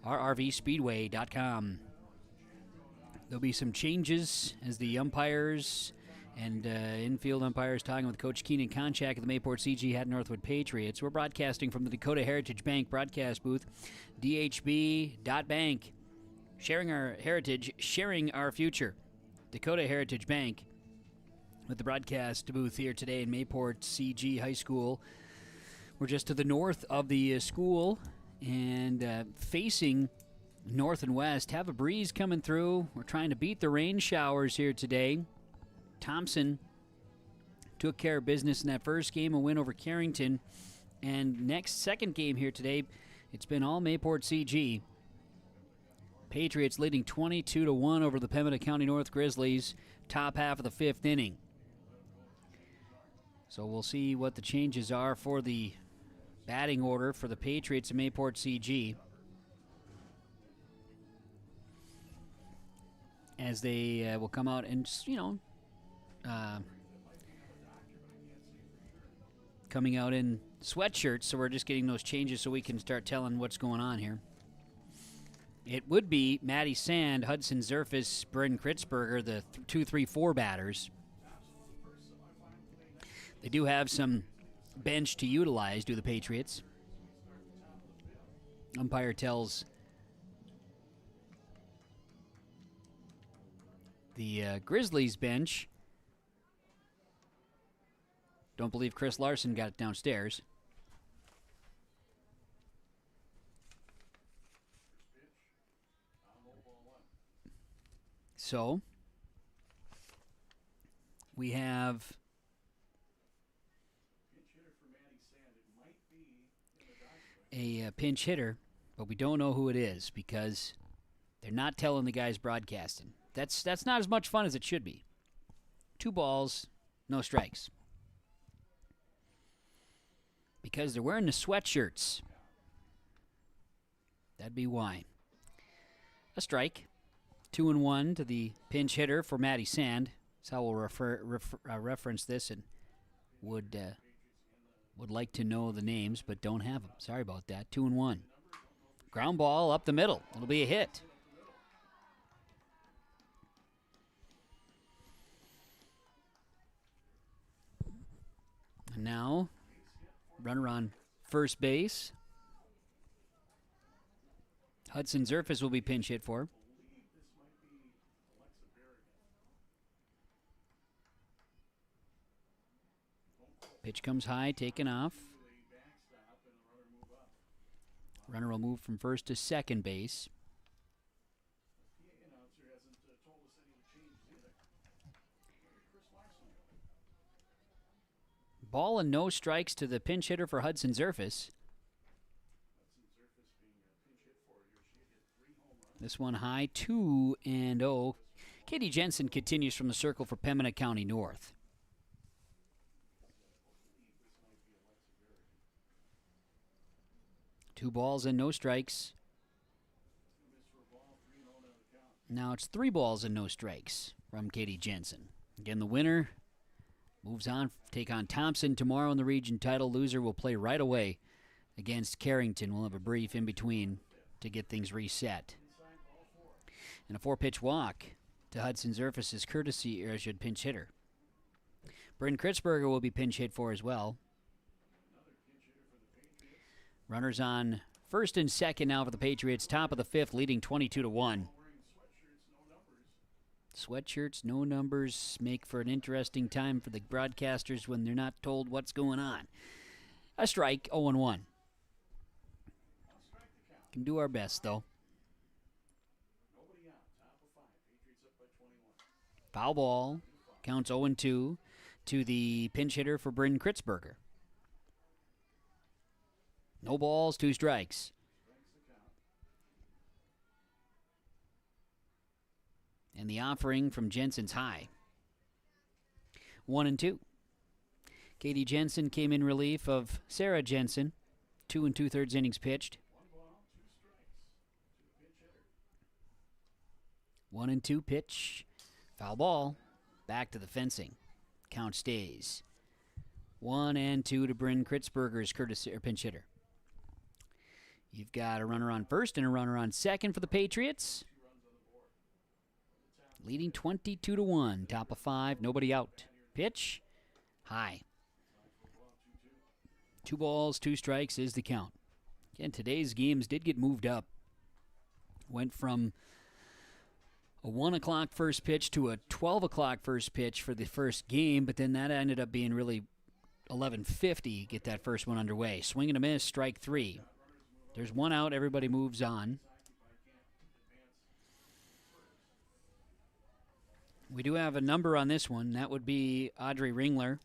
rrvspeedway.com. There'll be some changes as the umpires and infield umpires talking with Coach Keenan Konchak of the Mayport CG Hat Northwood Patriots. We're broadcasting from the Dakota Heritage Bank broadcast booth, dhb.bank. Sharing our heritage, sharing our future. Dakota Heritage Bank with the broadcast booth here today in Mayport CG High School. We're just to the north of the school and facing north and west have a breeze coming through. We're trying to beat the rain showers here today. Thompson took care of business in that first game, a win over Carrington. And second game here today, it's been all Mayport CG. Patriots leading 22-1 over the Pembina County North Grizzlies, top half of the fifth inning. So we'll see what the changes are for the batting order for the Patriots and Mayport CG, as they will come out and, coming out in sweatshirts. So we're just getting those changes so we can start telling what's going on here. It would be Matty Sand, Hudson Zerfus, Bryn Kritzberger, the 2-3-4 batters. They do have some bench to utilize, do the Patriots. Umpire tells the Grizzlies bench. Don't believe Chris Larson got it downstairs. So, we have a pinch hitter, but we don't know who it is because they're not telling the guys broadcasting. That's not as much fun as it should be. 2 balls, no strikes. Because they're wearing the sweatshirts. That'd be why. A strike. 2-1 to the pinch hitter for Matty Sand. That's how we'll reference this, and would like to know the names, but don't have them. Sorry about that. 2-1. Ground ball up the middle. It'll be a hit. And now, runner on first base. Hudson Zerfus will be pinch hit for. Pitch comes high, taken off. Runner will move from first to second base. Ball and no strikes to the pinch hitter for Hudson Zerfus. This one high, 2-0. Katie Jensen continues from the circle for Pembina County North. Two balls and no strikes. Now it's 3 balls and no strikes from Katie Jensen. Again, the winner moves on, take on Thompson tomorrow in the region title. Loser will play right away against Carrington. We'll have a brief in between to get things reset. And a 4-pitch walk to Hudson Zerfus' courtesy Ershad pinch hitter. Bryn Kritzberger will be pinch hit for as well. Runners on first and second now for the Patriots. Top of the fifth, leading 22-1. Sweatshirts, no numbers, make for an interesting time for the broadcasters when they're not told what's going on. A strike, 0-1. Can do our best, though. Foul ball, counts 0-2 to the pinch hitter for Bryn Kritzberger. No balls, 2 strikes. And the offering from Jensen's high. 1-2. Katie Jensen came in relief of Sarah Jensen. 2 2/3 innings pitched. 1-2 pitch. Foul ball. Back to the fencing. Count stays. 1-2 to Bryn Kritzberger's courtesy or pinch hitter. You've got a runner on first and a runner on second for the Patriots. Leading 22-1. Top of 5. Nobody out. Pitch. High. 2 balls, 2 strikes is the count. Again, today's games did get moved up. Went from a 1 o'clock first pitch to a 12 o'clock first pitch for the first game, but then that ended up being really 11:50, get that first one underway. Swing and a miss, strike 3. There's 1 out, everybody moves on. We do have a number on this one. That would be Audrey Ringler.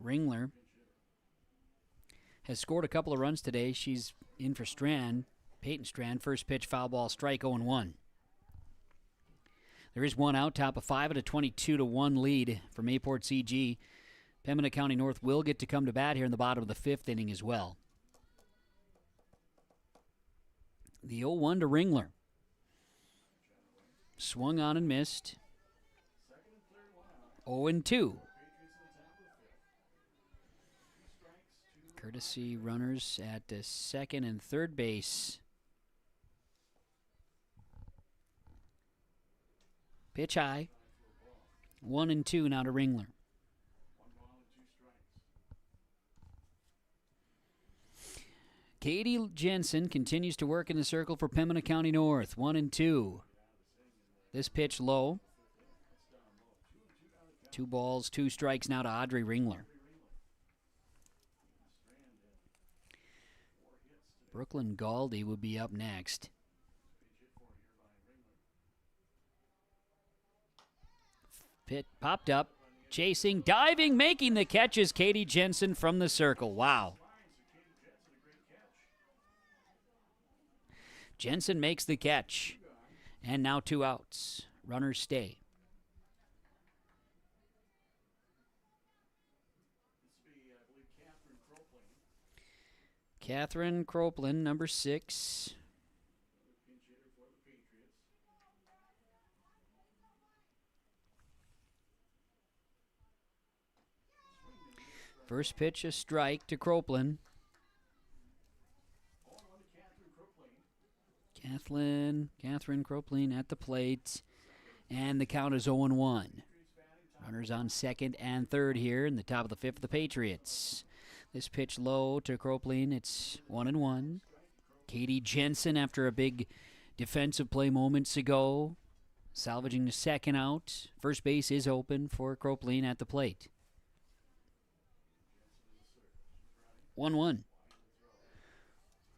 Ringler has scored a couple of runs today. She's in for Strand. Peyton Strand, first pitch, foul ball, strike, 0-1. There is one out, top of 5 at a 22-1 lead for Mayport CG. Pembina County North will get to come to bat here in the bottom of the 5th inning as well. The 0-1 to Ringler. Swung on and missed. 0-2. Courtesy runners at second and third base. Pitch high. 1-2 now to Ringler. Katie Jensen continues to work in the circle for Pembina County North. 1-2. This pitch low. 2 balls, 2 strikes now to Audrey Ringler. Brooklyn Galdi will be up next. Pit popped up, chasing, diving, making the catch is Katie Jensen from the circle. Wow. Jensen makes the catch. And now 2 outs. Runners stay. Catherine Croplin, number 6. First pitch, a strike to Croplin. Catherine Croplin at the plate. And the count is 0-1. Runners on second and third here in the top of the 5th, the Patriots. This pitch low to Croplin. It's 1-1. Katie Jensen, after a big defensive play moments ago, salvaging the second out. First base is open for Croplin at the plate. 1-1.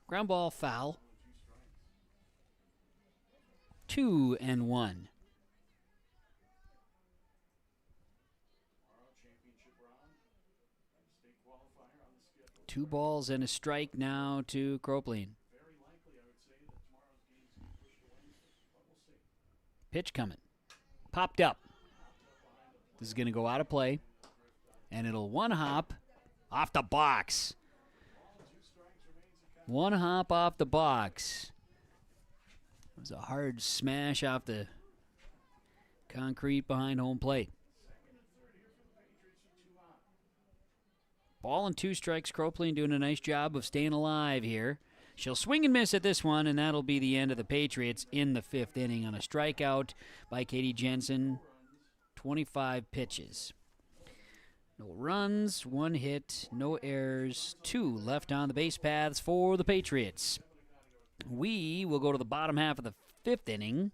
Ground ball foul. 2-1. Two balls and a strike now to Croplin. Pitch coming. Popped up. This is going to go out of play. And it'll one hop off the box. One hop off the box. It was a hard smash off the concrete behind home plate. Ball and 2 strikes. Croplin doing a nice job of staying alive here. She'll swing and miss at this one, and that'll be the end of the Patriots in the 5th inning on a strikeout by Katie Jensen. 25 pitches. No runs, 1 hit, no errors, 2 left on the base paths for the Patriots. We will go to the bottom half of the 5th inning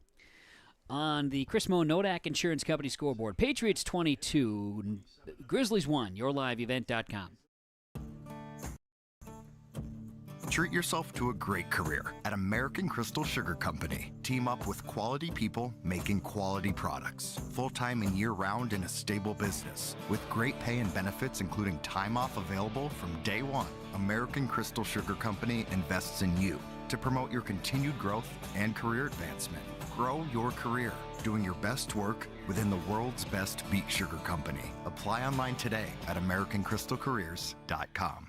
on the Chris Moe Nodak Insurance Company scoreboard. Patriots 22, Grizzlies 1, yourliveevent.com. Treat yourself to a great career at American Crystal Sugar Company. Team up with quality people making quality products. Full-time and year-round in a stable business. With great pay and benefits including time off available from day one. American Crystal Sugar Company invests in you to promote your continued growth and career advancement. Grow your career doing your best work within the world's best beet sugar company. Apply online today at AmericanCrystalCareers.com.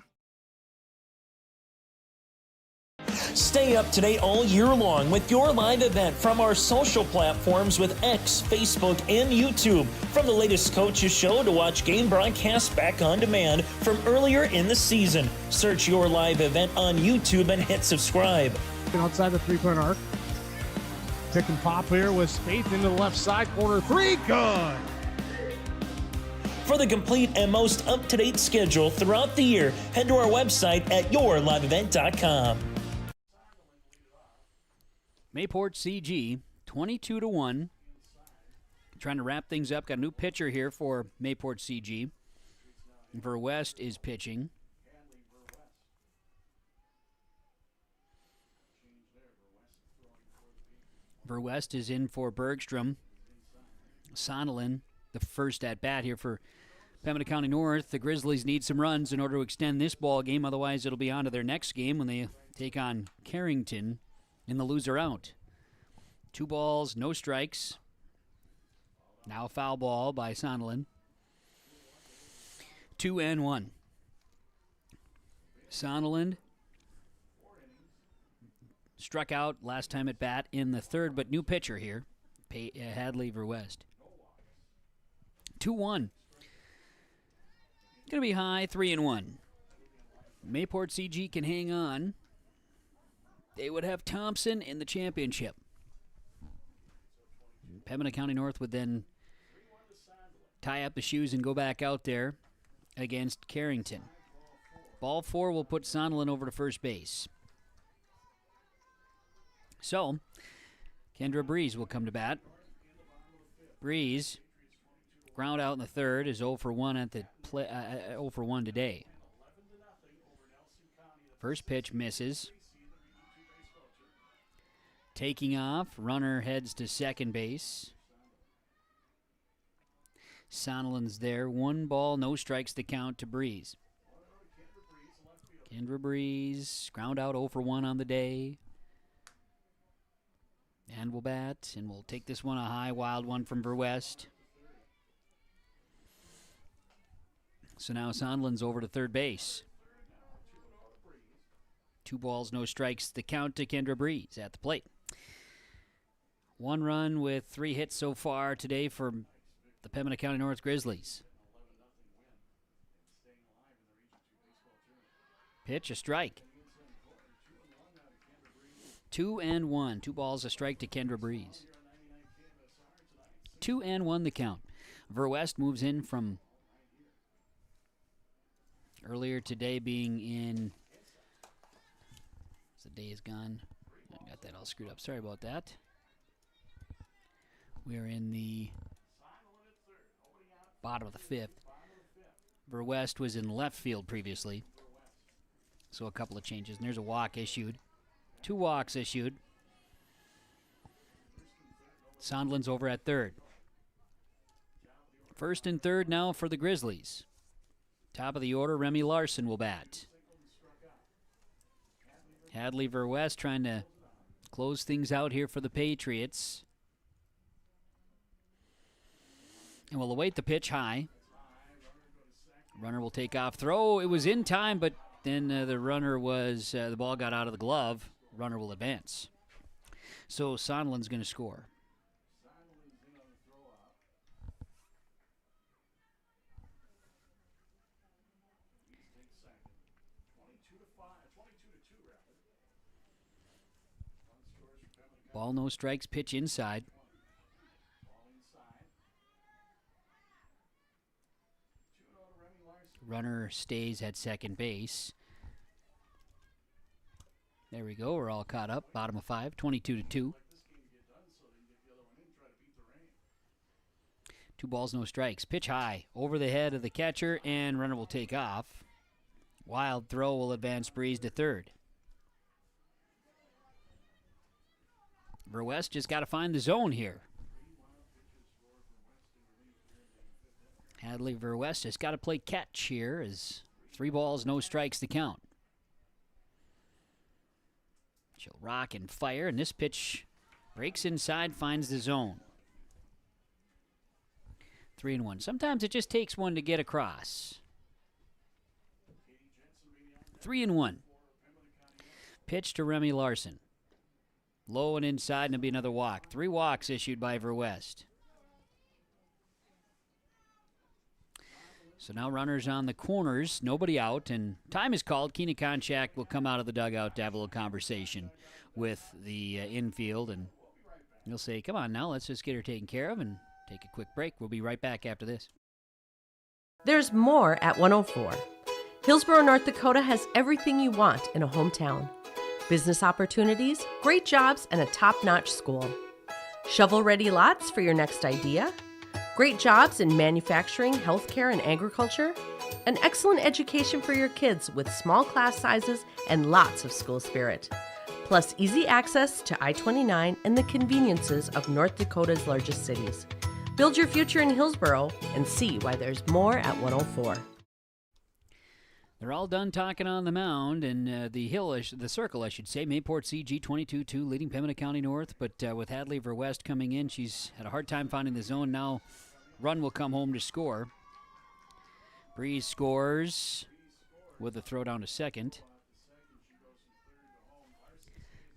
Stay up to date all year long with your live event from our social platforms with X, Facebook, and YouTube. From the latest coaches show to watch game broadcasts back on demand from earlier in the season. Search your live event on YouTube and hit subscribe. Outside the 3-point arc. Pick and pop here with Spaeth into the left side corner. 3, good. For the complete and most up-to-date schedule throughout the year, head to our website at yourliveevent.com. Mayport CG, 22-1. Trying to wrap things up. Got a new pitcher here for Mayport CG. Verwest is pitching. Verwest is in for Bergstrom. Sonderland, the first at bat here for Pembina County North. The Grizzlies need some runs in order to extend this ball game. Otherwise, it'll be on to their next game when they take on Carrington in the loser out. 2 balls, no strikes. Now a foul ball by Sonderland. 2-1. Sonderland struck out last time at bat in the third, but new pitcher here, Hadley Verwest. 2-1. Going to be high, 3-1. Mayport CG can hang on. They would have Thompson in the championship. Pembina County North would then tie up the shoes and go back out there against Carrington. Ball 4 will put Sonderland over to first base. So, Kendra Breeze will come to bat. Breeze, ground out in the third, is 0 for 1 at the 0 for 1 today. First pitch misses. Taking off, runner heads to second base. Sonderland's there. 1 ball, no strikes to count to Breeze. Kendra Breeze, ground out 0 for 1 on the day. And we'll bat, and we'll take this one a high, wild one from Verwest. So now Sonderland's over to third base. 2 balls, no strikes. The count to Kendra Breeze at the plate. 1 run with 3 hits so far today for the Pembina County North Grizzlies. Pitch, a strike. 2-1. 2 balls, a strike to Kendra Breeze. 2-1 the count. Verwest moves in from earlier today being in. The day is gone. I got that all screwed up. Sorry about that. We're in the bottom of the 5th. Verwest was in left field previously. So a couple of changes. And there's a walk issued. 2 walks issued. Sonderland's over at third. First and third now for the Grizzlies. Top of the order, Remy Larson will bat. Hadley Verwest trying to close things out here for the Patriots. And we'll await the pitch high. Runner will take off. Throw, it was in time, but then the runner was, the ball got out of the glove. Runner will advance. So Sonderland's going to score. Ball, no strikes, pitch inside. Runner stays at second base. There we go. We're all caught up. Bottom of 5, 22-2. 2 balls, no strikes. Pitch high over the head of the catcher, and runner will take off. Wild throw will advance Breeze to third. Verwest just got to find the zone here. Hadley Verwest has got to play catch here as 3 balls, no strikes to count. She'll rock and fire, and this pitch breaks inside, finds the zone. 3-1. Sometimes it just takes one to get across. 3-1. Pitch to Remy Larson. Low and inside, and it'll be another walk. 3 walks issued by Verwest. So now runners on the corners, nobody out, and time is called. Keena Konchak will come out of the dugout to have a little conversation with the infield, and he'll say, come on now, let's just get her taken care of and take a quick break. We'll be right back after this. There's more at 104. Hillsborough, North Dakota has everything you want in a hometown. Business opportunities, great jobs, and a top-notch school. Shovel-ready lots for your next idea. Great jobs in manufacturing, healthcare, and agriculture. An excellent education for your kids with small class sizes and lots of school spirit. plus easy access to I-29 and the conveniences of North Dakota's largest cities. Build your future in Hillsboro and see why there's more at 104. They're all done talking on the mound, and the circle, I should say. Mayport CG 22-2 leading Pembina County North, but with Hadley Verwest coming in, she's had a hard time finding the zone. Now run will come home to score. Breeze scores with a throw down to second.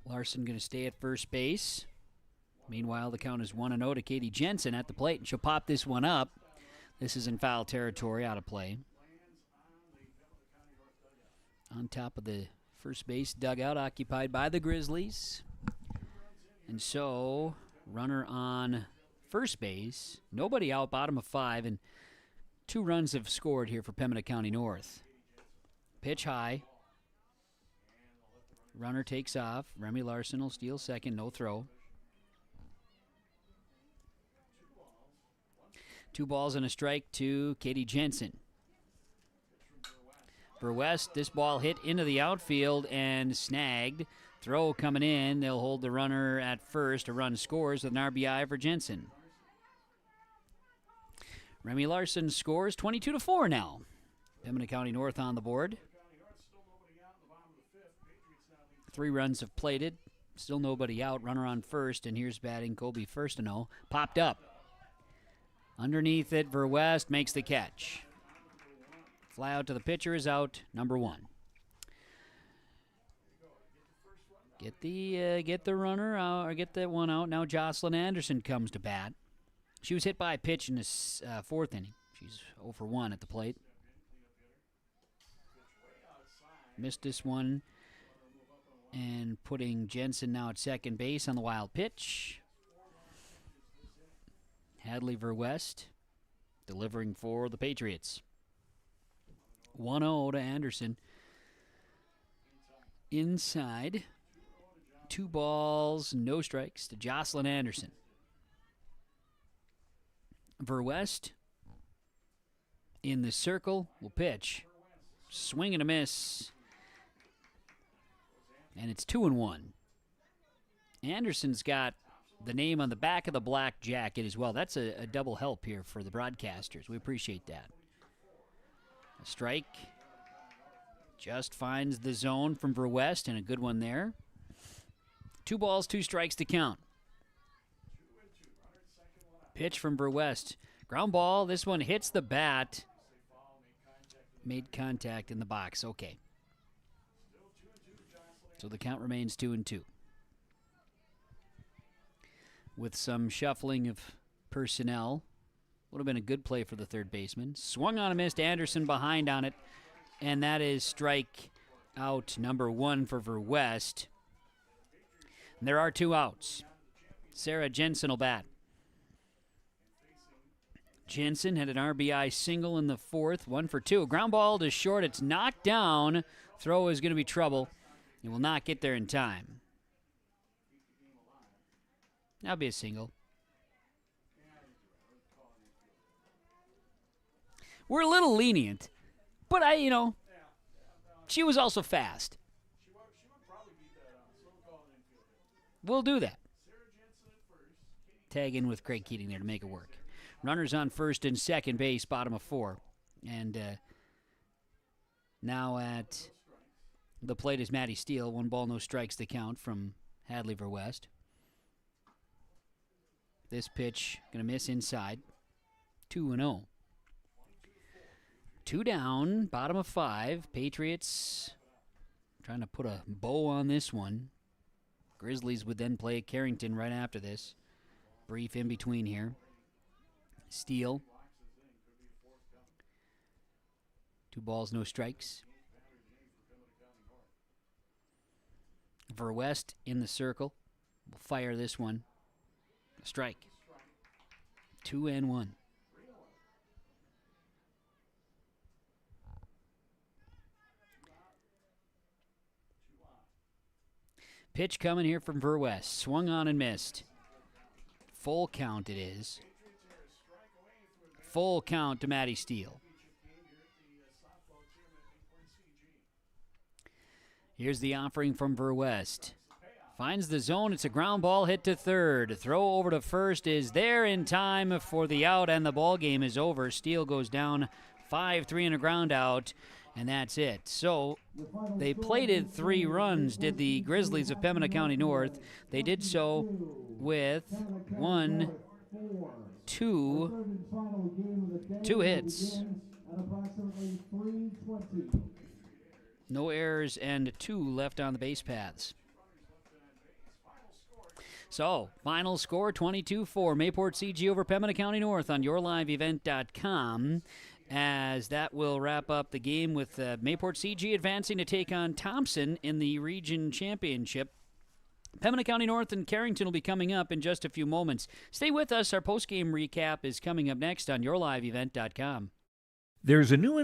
Larson going to stay at first base. Meanwhile, the count is 1-0 to Katie Jensen at the plate, and she'll pop this one up. This is in foul territory, out of play. On top of the first base dugout occupied by the Grizzlies. And so, runner on first base. Nobody out, bottom of 5, and 2 runs have scored here for Pembina County North. Pitch high. Runner takes off. Remy Larson will steal second, no throw. 2 balls and a strike to Katie Jensen. For West, this ball hit into the outfield and snagged. Throw coming in. They'll hold the runner at first. A run scores with an RBI for Jensen. Remy Larson scores 22-4 now. Pembina County North on the board. 3 runs have plated. Still nobody out. Runner on first, and here's batting Colby Firstino. Popped up. Underneath it, Verwest makes the catch. Fly out to the pitcher is out, number 1. Get the runner out, or get that one out. Now Jocelyn Anderson comes to bat. She was hit by a pitch in the 4th inning. She's 0 for 1 at the plate. Missed this one. And putting Jensen now at second base on the wild pitch. Hadley Verwest delivering for the Patriots. 1-0 to Anderson. Inside. 2 balls, no strikes to Jocelyn Anderson. Verwest in the circle will pitch. Swing and a miss. And it's 2-1. Anderson's got the name on the back of the black jacket as well. That's a double help here for the broadcasters. We appreciate that. A strike. Just finds the zone from Verwest, and a good one there. 2 balls, 2 strikes to count. Pitch from Verwest. Ground ball. This one hits the bat. Made contact in the box. Okay. So the count remains 2-2. With some shuffling of personnel. Would have been a good play for the third baseman. Swung on a missed. Anderson behind on it. And that is strike out number 1 for Verwest. And there are 2 outs. Sarah Jensen will bat. Jensen had an RBI single in the 4th. 1 for 2. Ground ball to short. It's knocked down. Throw is going to be trouble. He will not get there in time. That'll be a single. We're a little lenient, but she was also fast. We'll do that. Tag in with Craig Keating there to make it work. Runners on first and second base, bottom of 4. And now at the plate is Maddie Steele. 1 ball, no strikes to count from Hadley Verwest. This pitch going to miss inside. 2-0. 2 down, bottom of 5. Patriots trying to put a bow on this one. Grizzlies would then play Carrington right after this. Brief in between here. Steele. 2 balls, no strikes. Verwest in the circle. We'll fire this one. A strike. 2-1. Pitch coming here from Verwest. Swung on and missed. Full count it is. Full count to Maddie Steele. Here's the offering from Verwest. Finds the zone. It's a ground ball hit to third. Throw over to first is there in time for the out, and the ball game is over. Steele goes down 5-3 and a ground out, and that's it. So they plated 3 runs, did the Grizzlies of Pembina County North. They did so with 2 hits. No errors and 2 left on the base paths. So, final score 22-4. Mayport CG over Pembina County North on yourliveevent.com. As that will wrap up the game with Mayport CG advancing to take on Thompson in the region championship. Pembina County North and Carrington will be coming up in just a few moments. Stay with us. Our post-game recap is coming up next on yourliveevent.com. There's a new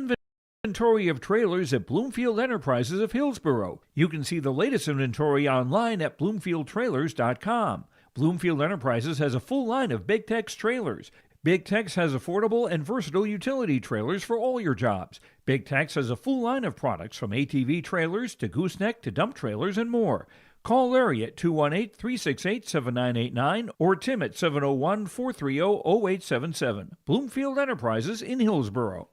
inventory of trailers at Bloomfield Enterprises of Hillsborough. You can see the latest inventory online at bloomfieldtrailers.com. Bloomfield Enterprises has a full line of Big Tex trailers. Big Tex has affordable and versatile utility trailers for all your jobs. Big Tex has a full line of products from ATV trailers to gooseneck to dump trailers and more. Call Larry at 218-368-7989 or Tim at 701-430-0877. Bloomfield Enterprises in Hillsborough.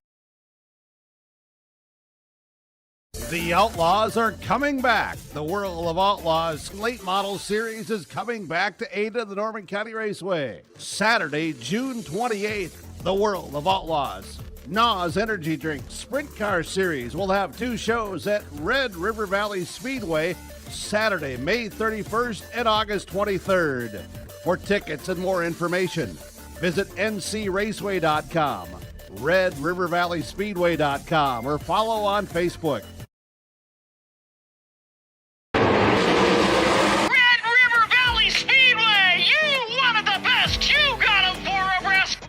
The Outlaws are coming back. The World of Outlaws late model series is coming back to Ada, the Norman County Raceway. Saturday, June 28th, the World of Outlaws NOS Energy Drink Sprint Car Series will have 2 shows at Red River Valley Speedway Saturday, May 31st and August 23rd. For tickets and more information, visit ncraceway.com, redrivervalleyspeedway.com, or follow on Facebook.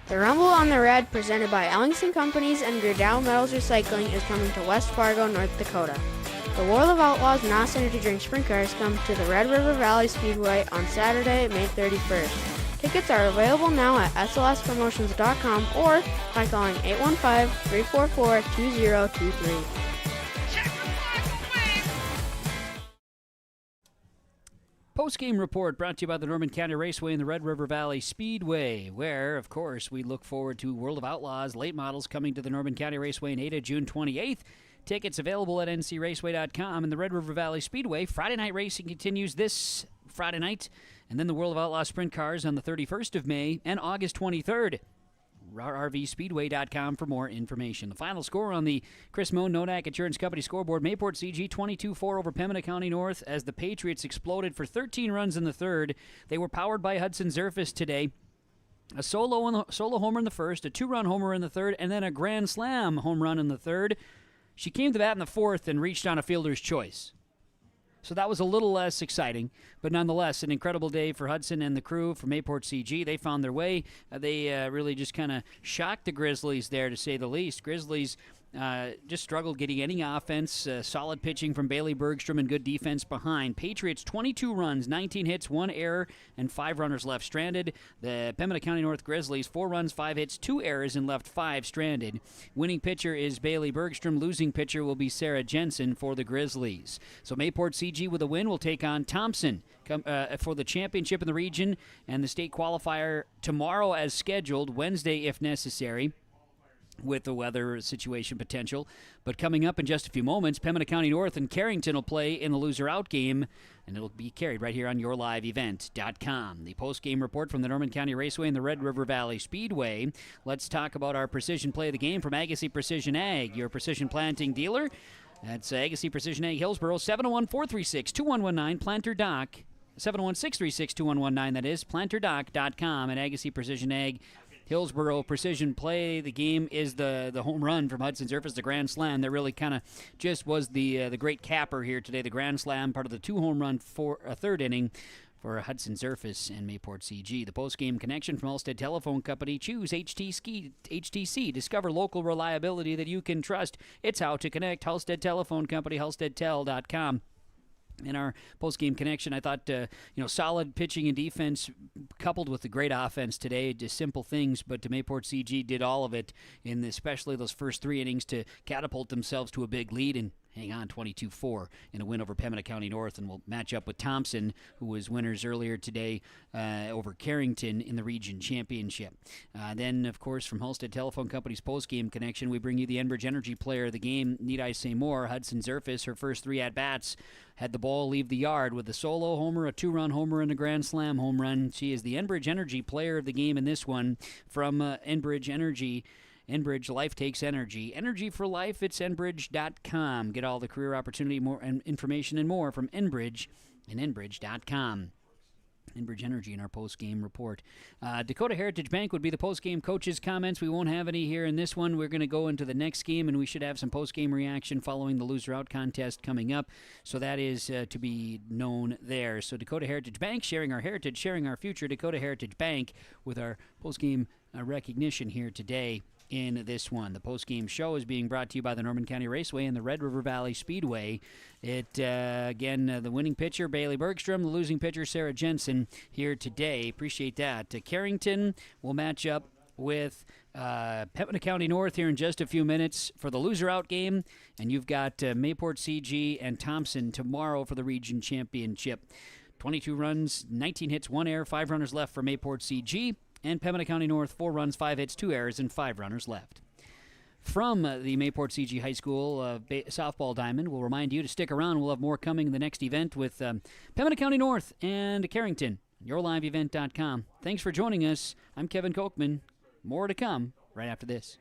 The Rumble on the Red, presented by Ellingson Companies and Gerdau Metals Recycling, is coming to West Fargo, North Dakota. The World of Outlaws NOS Energy Drink Sprint Cars come to the Red River Valley Speedway on Saturday, May 31st. Tickets are available now at slspromotions.com or by calling 815-344-2023. Post-game report brought to you by the Norman County Raceway and the Red River Valley Speedway, where, of course, we look forward to World of Outlaws late models coming to the Norman County Raceway in Ada, June 28th. Tickets available at ncraceway.com. And the Red River Valley Speedway, Friday night racing continues this Friday night, and then the World of Outlaws Sprint Cars on the 31st of May and August 23rd. rvspeedway.com for more information. The final score on the Chris Moan Nodak Insurance Company scoreboard: Mayport CG 22-4 over Pembina County North as the Patriots exploded for 13 runs in the third. They were powered by Hudson Zerfus today. A solo homer in the first, a 2-run homer in the third, and then a grand slam home run in the third. She came to bat in the fourth and reached on a fielder's choice. So that was a little less exciting, but nonetheless, an incredible day for Hudson and the crew from Mayport CG. They found their way. They really just kind of shocked the Grizzlies there, to say the least. Grizzlies just struggled getting any offense. Solid pitching from Bailey Bergstrom and good defense behind. Patriots 22 runs, 19 hits, 1 error, and 5 runners left stranded. The Pembina County North Grizzlies 4 runs, 5 hits, 2 errors, and left 5 stranded. Winning pitcher is Bailey Bergstrom. Losing pitcher will be Sarah Jensen for the Grizzlies. So Mayport CG with a win will take on Thompson for the championship in the region and the state qualifier tomorrow as scheduled, Wednesday if necessary, with the weather situation potential. But coming up in just a few moments, Pembina County North and Carrington will play in the loser-out game, and it'll be carried right here on yourliveevent.com. The post-game report from the Norman County Raceway and the Red River Valley Speedway. Let's talk about our precision play of the game from Agassiz Precision Ag, your precision planting dealer. That's Agassiz Precision Ag Hillsborough, 701-436-2119, Planter Doc, 701-636-2119, that is, planterdoc.com, and Agassiz Precision Ag Hillsborough Precision Play. The game is the home run from Hudson Zerfus, the grand slam. That really kind of just was the great capper here today. The grand slam, part of the 2-home run for a third inning for Hudson Zerfus and Mayport CG. The post-game connection from Halstead Telephone Company. Choose HTC. Discover local reliability that you can trust. It's how to connect. Halstead Telephone Company, halsteadtel.com. In our post-game connection, I thought, solid pitching and defense coupled with the great offense today, just simple things, but Mayport CG did all of it, in especially those first 3 innings, to catapult themselves to a big lead and hang on 22-4 in a win over Pembina County North, and will match up with Thompson, who was winners earlier today over Carrington in the region championship. Then, of course, from Halstead Telephone Company's post-game connection, we bring you the Enbridge Energy player of the game. Need I say more? Hudson Zerfis, her first 3 at-bats, had the ball leave the yard with a solo homer, a 2-run homer, and a grand slam home run. She is the Enbridge Energy player of the game in this one from Enbridge Energy. Enbridge, life takes energy. Energy for life, it's Enbridge.com. Get all the career opportunity, more and information and more from Enbridge and Enbridge.com. Enbridge Energy in our post-game report. Dakota Heritage Bank would be the post-game coaches' comments. We won't have any here in this one. We're going to go into the next game, and we should have some post-game reaction following the loser-out contest coming up. So that is to be known there. So Dakota Heritage Bank, sharing our heritage, sharing our future. Dakota Heritage Bank with our post-game recognition here today in this one. The post-game show is being brought to you by the Norman County Raceway and the Red River Valley Speedway. The winning pitcher, Bailey Bergstrom, the losing pitcher, Sarah Jensen, here today. Appreciate that. Carrington will match up with Pembina County North here in just a few minutes for the loser-out game, and you've got Mayport CG and Thompson tomorrow for the region championship. 22 runs, 19 hits, 1 error, 5 runners left for Mayport CG. And Pembina County North, 4 runs, 5 hits, 2 errors, and 5 runners left. From the Mayport CG High School softball diamond, we'll remind you to stick around. We'll have more coming in the next event with Pembina County North and Carrington. YourLiveEvent.com. Thanks for joining us. I'm Kevin Kochman. More to come right after this.